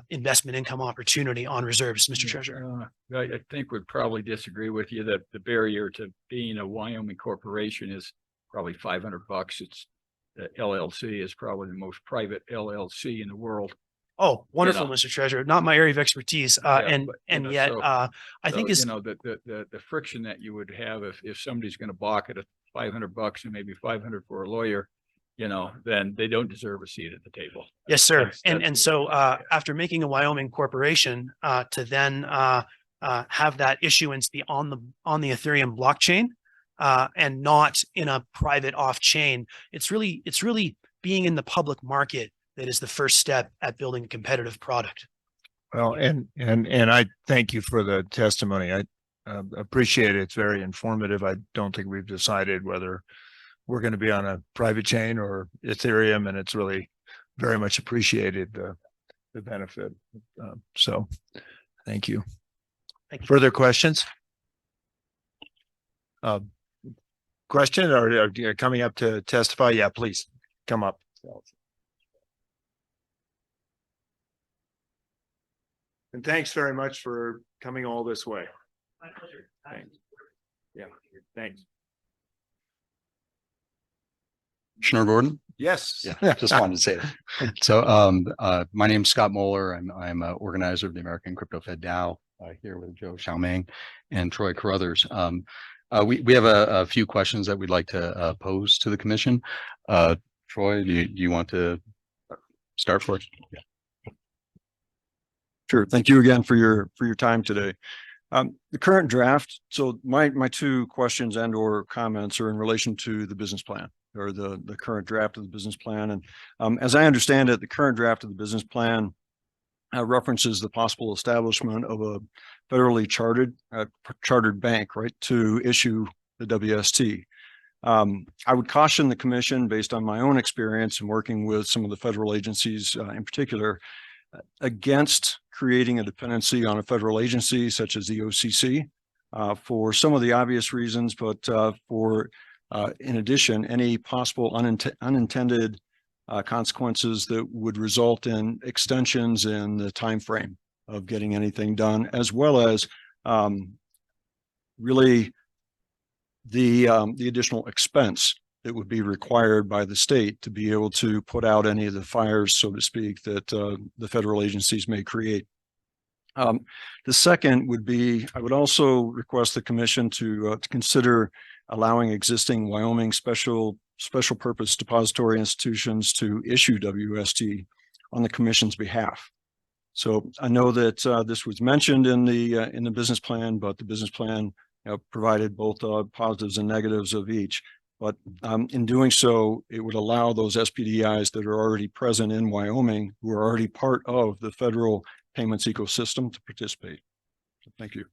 investment income opportunity on reserves, Mr. Treasurer. I think would probably disagree with you that the barrier to being a Wyoming corporation is probably $500. It's the LLC is probably the most private LLC in the world. Oh, wonderful, Mr. Treasurer. Not my area of expertise. I think is the friction that you would have if somebody's going to balk at $500 and maybe 500 for a lawyer, then they don't deserve a seat at the table. Yes, sir. So after making a Wyoming corporation, to then have that issuance be on the Ethereum blockchain and not in a private off chain, it's really being in the public market that is the first step at building a competitive product. Well, and I thank you for the testimony. I appreciate it. It's very informative. I don't think we've decided whether we're going to be on a private chain or Ethereum, and it's really very much appreciated, the benefit. So thank you. Thank you. Further questions? Question or coming up to testify? Yeah, please come up. And thanks very much for coming all this way. My pleasure. Thanks. Yeah, thanks. Commissioner Gordon? Yes. Yeah, just wanted to say that. So my name's Scott Moeller. I'm an organizer of the American Crypto Fed DAO here with Joe Xiaoming and Troy Carruthers. We have a few questions that we'd like to pose to the commission. Troy, do you want to start for us? Yeah. Sure. Thank you again for your time today. The current draft. So my two questions and or comments are in relation to the business plan or the current draft of the business plan. And as I understand it, the current draft of the business plan references the possible establishment of a federally chartered bank, right, to issue the WST. I would caution the commission, based on my own experience in working with some of the federal agencies in particular, against creating a dependency on a federal agency such as the OCC for some of the obvious reasons, but for in addition, any possible unintended consequences that would result in extensions in the time frame of getting anything done, as well as really the additional expense that would be required by the state to be able to put out any of the fires, so to speak, that the federal agencies may create. The second would be, I would also request the commission to consider allowing existing Wyoming special purpose depository institutions to issue WST on the commission's behalf. So I know that this was mentioned in the business plan, but the business plan provided both positives and negatives of each. But in doing so, it would allow those SPDIs that are already present in Wyoming, who are already part of the federal payments ecosystem, to participate. So thank you.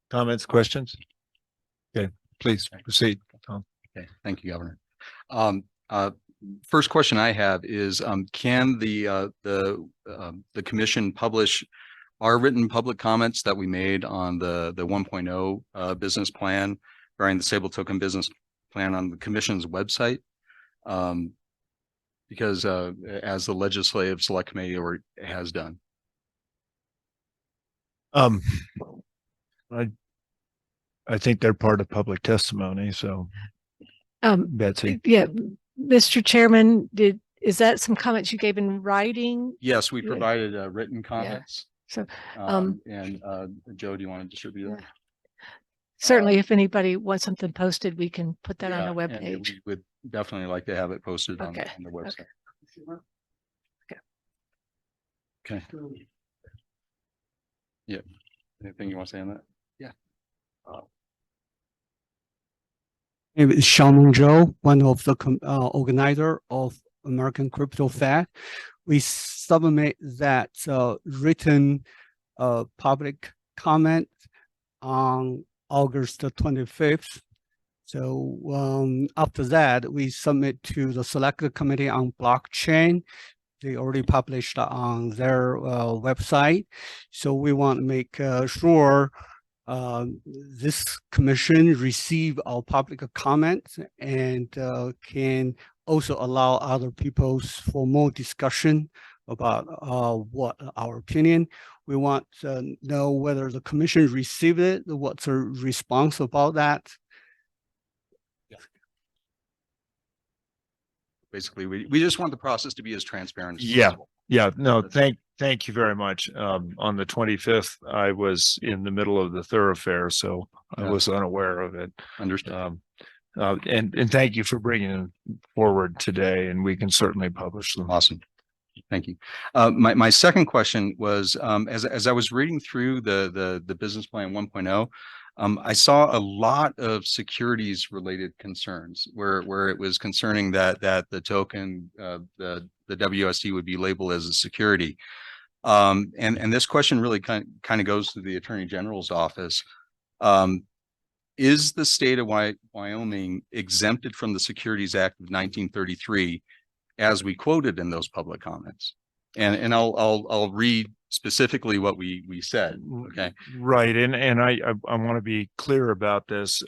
Comments, questions? Okay, please proceed, Tom. Okay, thank you, Governor. First question I have is, can the commission publish our written public comments that we made on the 1.0 business plan, regarding the stable token business plan, on the commission's website? Because as the legislative select committee has done. I think they're part of public testimony, so Betsy. Yeah, Mr. Chairman, is that some comments you gave in writing? Yes, we provided written comments. So, and Joe, do you want to distribute that? Certainly, if anybody wants something posted, we can put that on the webpage. We would definitely like to have it posted on Okay. the website. Okay. Yeah. Anything you want to say on that? Yeah. name is Xiaomeng Zhou, one of the organizer of American Crypto Fed. We submit that written public comment on August 25th. So after that, we submit to the Select Committee on Blockchain. They already published on their website. So we want to make sure this commission receive our public comments and can also allow other people for more discussion about what our opinion. We want to know whether the commission received it, what's the response about that. Basically, we just want the process to be as transparent as possible. Yeah, no, thank you very much. On the 25th, I was in the middle of the thoroughfare, so I was unaware of it. Understood. And thank you for bringing them forward today, and we can certainly publish them. Awesome. Thank you. My second question was, as I was reading through the business plan 1.0, I saw a lot of securities related concerns where it was concerning that the token, the WST would be labeled as a security. And this question really kind of goes to the Attorney General's office. Is the state of Wyoming exempted from the Securities Act of 1933, as we quoted in those public comments? And I'll read specifically what we said. Okay. Right. And I want to be clear about this.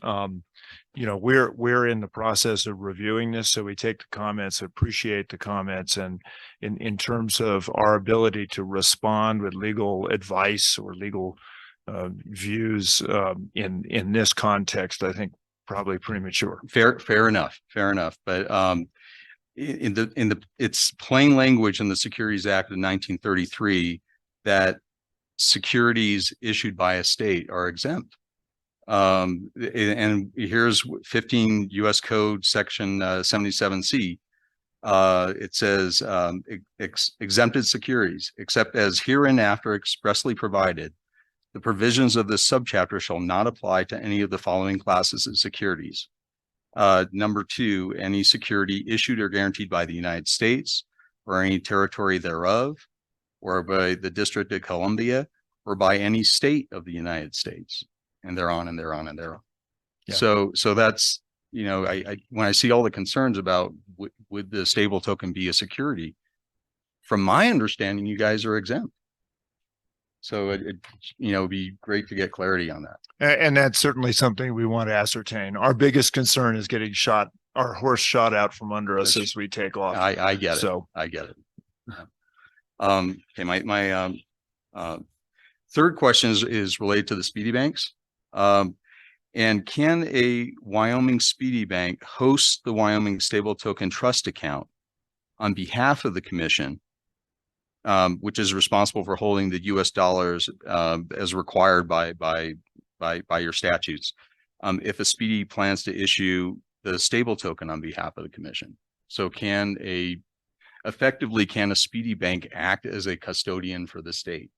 You know, we're in the process of reviewing this, so we take the comments, appreciate the comments, and in terms of our ability to respond with legal advice or legal views in this context, I think probably premature. Fair enough. But it's plain language in the Securities Act of 1933 that securities issued by a state are exempt. And here's 15 U.S. Code section 77C. It says exempted securities, except as hereinafter expressly provided, the provisions of this subchapter shall not apply to any of the following classes of securities. Number 2, any security issued or guaranteed by the United States or any territory thereof, or by the District of Columbia, or by any state of the United States, and thereon and thereon and thereon. Yeah. So that's, you know, I when I see all the concerns about would the stable token be a security, from my understanding, you guys are exempt. So it would be great to get clarity on that. And that's certainly something we want to ascertain. Our biggest concern is getting our horse shot out from under us as we take off. I get it. So I get it. Okay, my third question is related to the speedy banks. And can a Wyoming Speedy Bank host the Wyoming Stable Token Trust account on behalf of the commission, which is responsible for holding the US dollars as required by your statutes, if a Speedy plans to issue the stable token on behalf of the commission? So effectively, can a Speedy Bank act as a custodian for the state?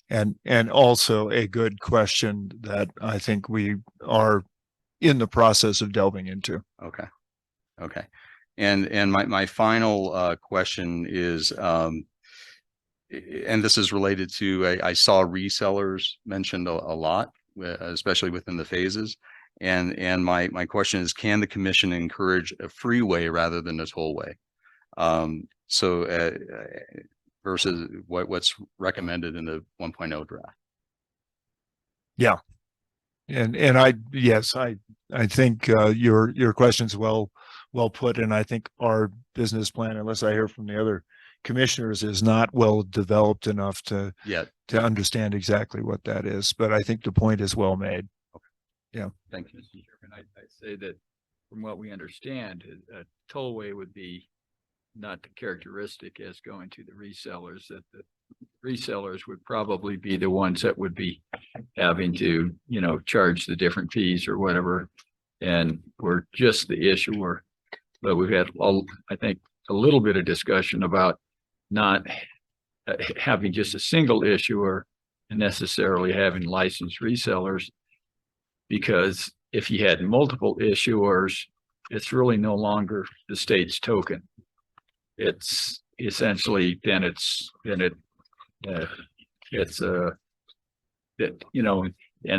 And also a good question that I think we are in the process of delving into. Okay. Okay. And my final question is, and this is related to, I saw resellers mentioned a lot, especially within the phases. And my question is, can the commission encourage a freeway rather than a tollway? Versus what's recommended in the 1.0 draft. Yeah. And yes, I think your question's well put. And I think our business plan, unless I hear from the other commissioners, is not well developed enough to understand exactly what that is. But I think the point is well made. Okay. Yeah. Thank you, Mr. Chairman. I say that from what we understand, a tollway would be not the characteristic as going to the resellers, that the resellers would probably be the ones that would be having to, charge the different fees or whatever. And we're just the issuer. But we've had, I think, a little bit of discussion about not having just a single issuer and necessarily having licensed resellers, because if you had multiple issuers, it's really no longer the state's token. It's essentially and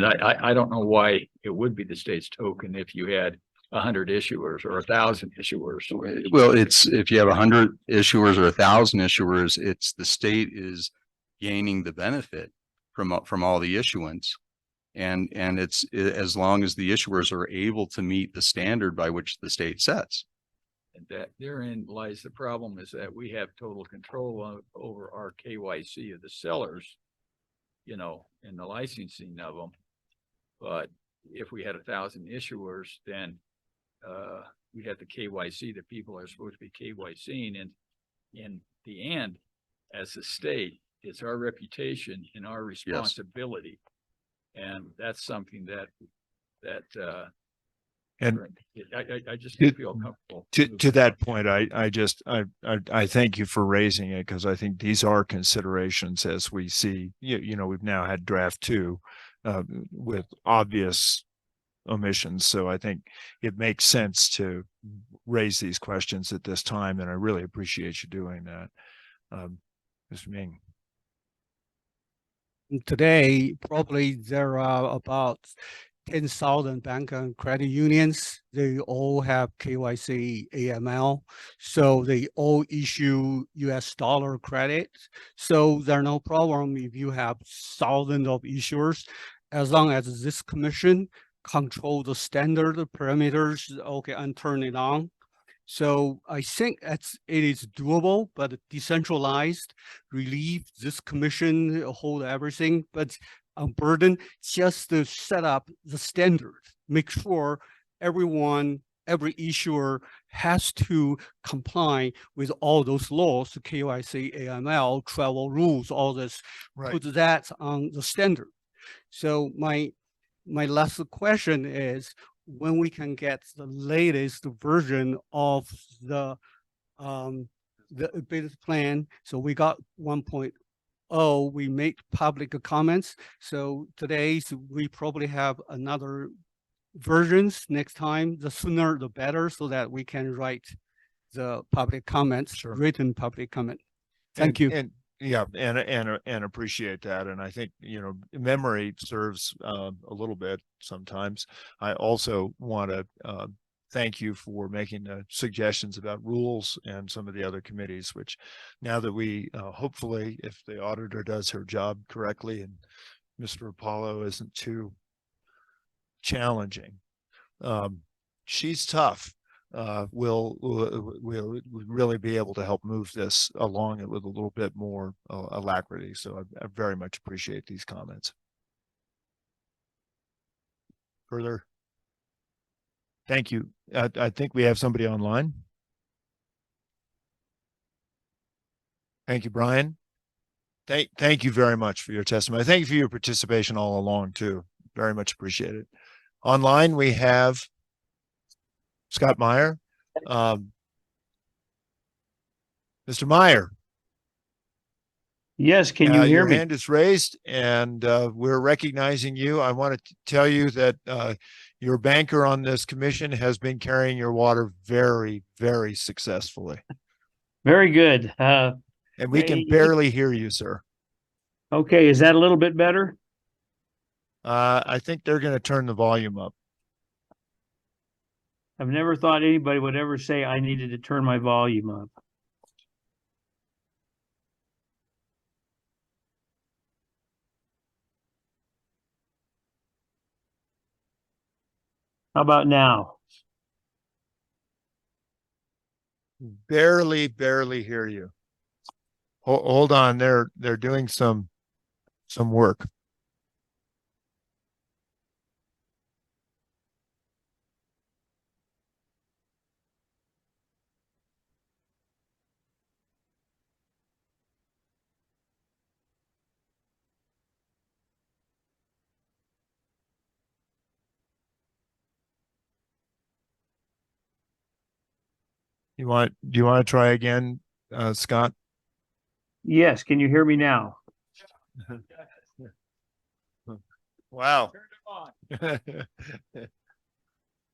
I don't know why it would be the state's token if you had 100 issuers or 1,000 issuers. Well, it's if you have 100 issuers or 1,000 issuers, it's the state is gaining the benefit from all the issuance, and it's as long as the issuers are able to meet the standard by which the state sets. And that therein lies the problem, is that we have total control over our KYC of the sellers, and the licensing of them. But if we had 1,000 issuers, then we had the KYC that people are supposed to be KYCing. And in the end, as a state, it's our reputation and our responsibility. Yes. And that's something that and I just feel comfortable. To that point, I thank you for raising it, because I think these are considerations as we see, we've now had draft 2 with obvious omissions. So I think it makes sense to raise these questions at this time. And I really appreciate you doing that. Mr. Ming. Today, probably there are about 10,000 bank and credit unions. They all have KYC AML. So they all issue US dollar credit. So there's no problem if you have thousands of issuers, as long as this commission control the standard parameters, okay, and turn it on. So I think it is doable, but decentralized, relieve this commission, hold everything, but a burden just to set up the standard, make sure every issuer has to comply with all those laws, KYC, AML, travel rules, all this, put that on the standard. So my last question is, when we can get the latest version of the business plan. So we got 1.0, we make public comments. So today we probably have another versions next time. The sooner the better, so that we can write the public comments, written public comment. Thank you. And appreciate that. And I think, memory serves a little bit sometimes. I also want to thank you for making the suggestions about rules and some of the other committees, which now that we hopefully, if the auditor does her job correctly and Mr. Apollo isn't too challenging, she's tough. We'll really be able to help move this along with a little bit more alacrity. So I very much appreciate these comments. further? Thank you. I think we have somebody online. Thank you, Brian. Thank you very much for your testimony. Thank you for your participation all along too. Very much appreciated. Online, we have Scott Meyer. Mr. Meyer. Yes, can you hear your me? hand is raised and we're recognizing you. I want to tell you that your banker on this commission has been carrying your water very, very successfully. Very good. And we can barely hear you, sir. Okay, is that a little bit better? I think they're going to turn the volume up. I've never thought anybody would ever say I needed to turn my volume up. How about now? Barely hear you. Hold on, they're doing some work. Do you want to try again, Scott? Yes, can you hear me now? Wow.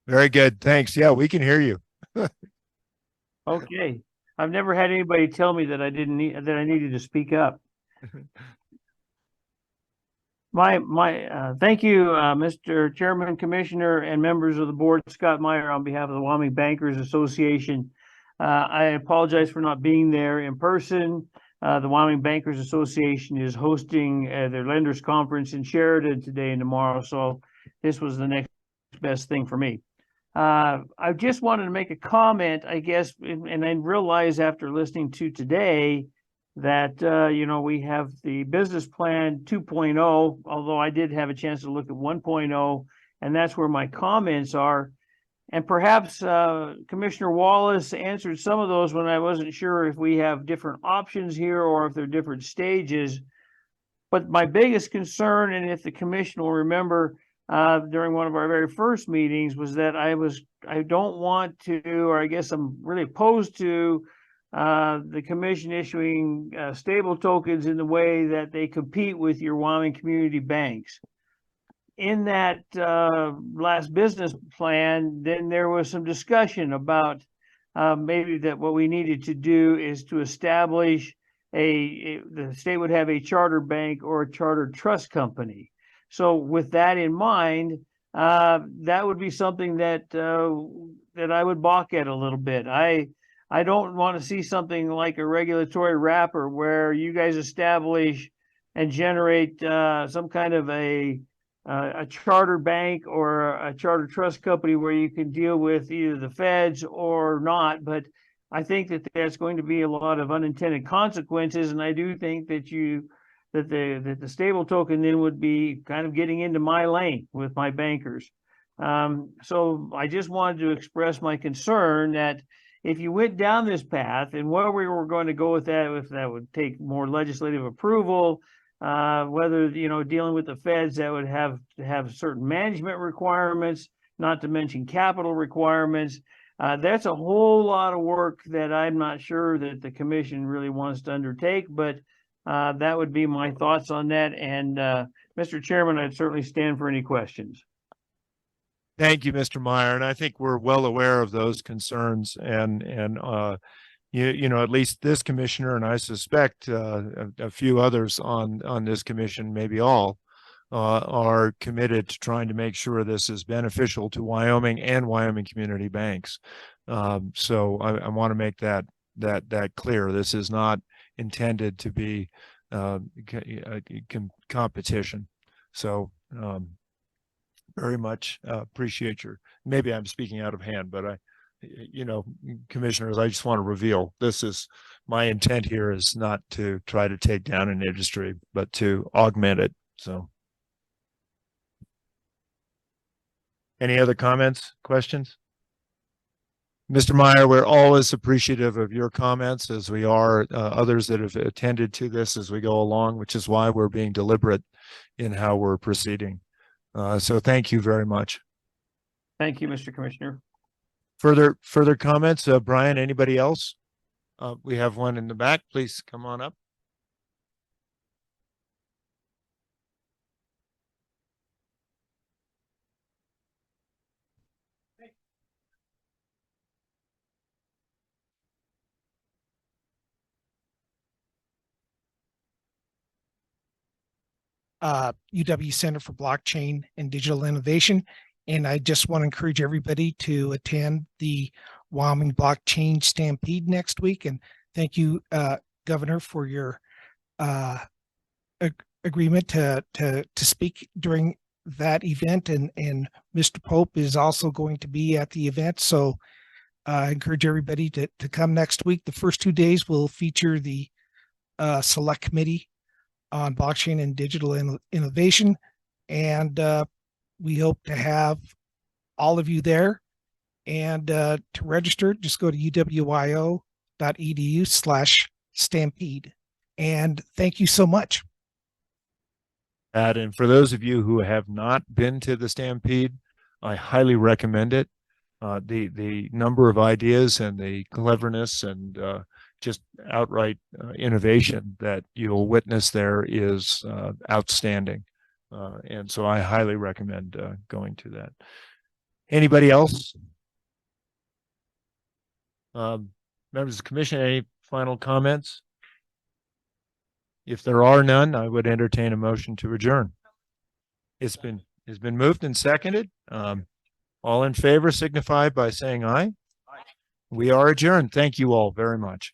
Very good. Thanks. Yeah, we can hear you. Okay. I've never had anybody tell me that I needed to speak up. Thank you, Mr. Chairman, Commissioner, and members of the board. Scott Meyer on behalf of the Wyoming Bankers Association. I apologize for not being there in person. The Wyoming Bankers Association is hosting their lenders conference in Sheridan today and tomorrow, so this was the next best thing for me. I just wanted to make a comment, I guess, and I realize after listening to today that, we have the business plan 2.0, although I did have a chance to look at 1.0, and that's where my comments are. And perhaps Commissioner Wallace answered some of those when I wasn't sure if we have different options here or if they're different stages. But my biggest concern, and if the commission will remember during one of our very first meetings, was that I don't want to, or I guess I'm really opposed to the commission issuing stable tokens in the way that they compete with your Wyoming community banks. In that last business plan, then there was some discussion about maybe that what we needed to do is to establish the state would have a charter bank or a charter trust company. So with that in mind, that would be something that I would balk at a little bit. I don't want to see something like a regulatory wrapper where you guys establish and generate some kind of a charter bank or a charter trust company where you can deal with either the feds or not. But I think that there's going to be a lot of unintended consequences, and I do think that the stable token then would be kind of getting into my lane with my bankers. So I just wanted to express my concern that if you went down this path, and where we were going to go with that, if that would take more legislative approval, whether, dealing with the feds, that would have to have certain management requirements, not to mention capital requirements. That's a whole lot of work that I'm not sure that the commission really wants to undertake, but that would be my thoughts on that. And Mr. Chairman, I'd certainly stand for any questions. Thank you, Mr. Meyer. And I think we're well aware of those concerns and at least this commissioner, and I suspect a few others on this commission, maybe all, are committed to trying to make sure this is beneficial to Wyoming and Wyoming community banks. So I want to make that clear. This is not intended to be competition. So very much appreciate maybe I'm speaking out of hand, but commissioners, I just want to reveal my intent here is not to try to take down an industry, but to augment it. So. Any other comments, questions? Mr. Meyer, we're always appreciative of your comments, as we are others that have attended to this as we go along, which is why we're being deliberate in how we're proceeding. So thank you very much. Thank you, Mr. Commissioner. Further comments? Brian, anybody else? We have one in the back. Please come on up. UW Center for Blockchain and Digital Innovation. And I just want to encourage everybody to attend the Wyoming Blockchain Stampede next week. And thank you, Governor, for your agreement to speak during that event. And Mr. Pope is also going to be at the event. So I encourage everybody to come next week. The first 2 days will feature the select committee on blockchain and digital innovation. And we hope to have all of you there. And to register, just go to uwio.edu/stampede. And thank you so much. And for those of you who have not been to the Stampede, I highly recommend it. The number of ideas and the cleverness and just outright innovation that you'll witness there is outstanding. And so I highly recommend going to that. Anybody else? Members of the commission, any final comments? If there are none, I would entertain a motion to adjourn. It's been moved and seconded. All in favor signify by saying aye. We are adjourned. Thank you all very much.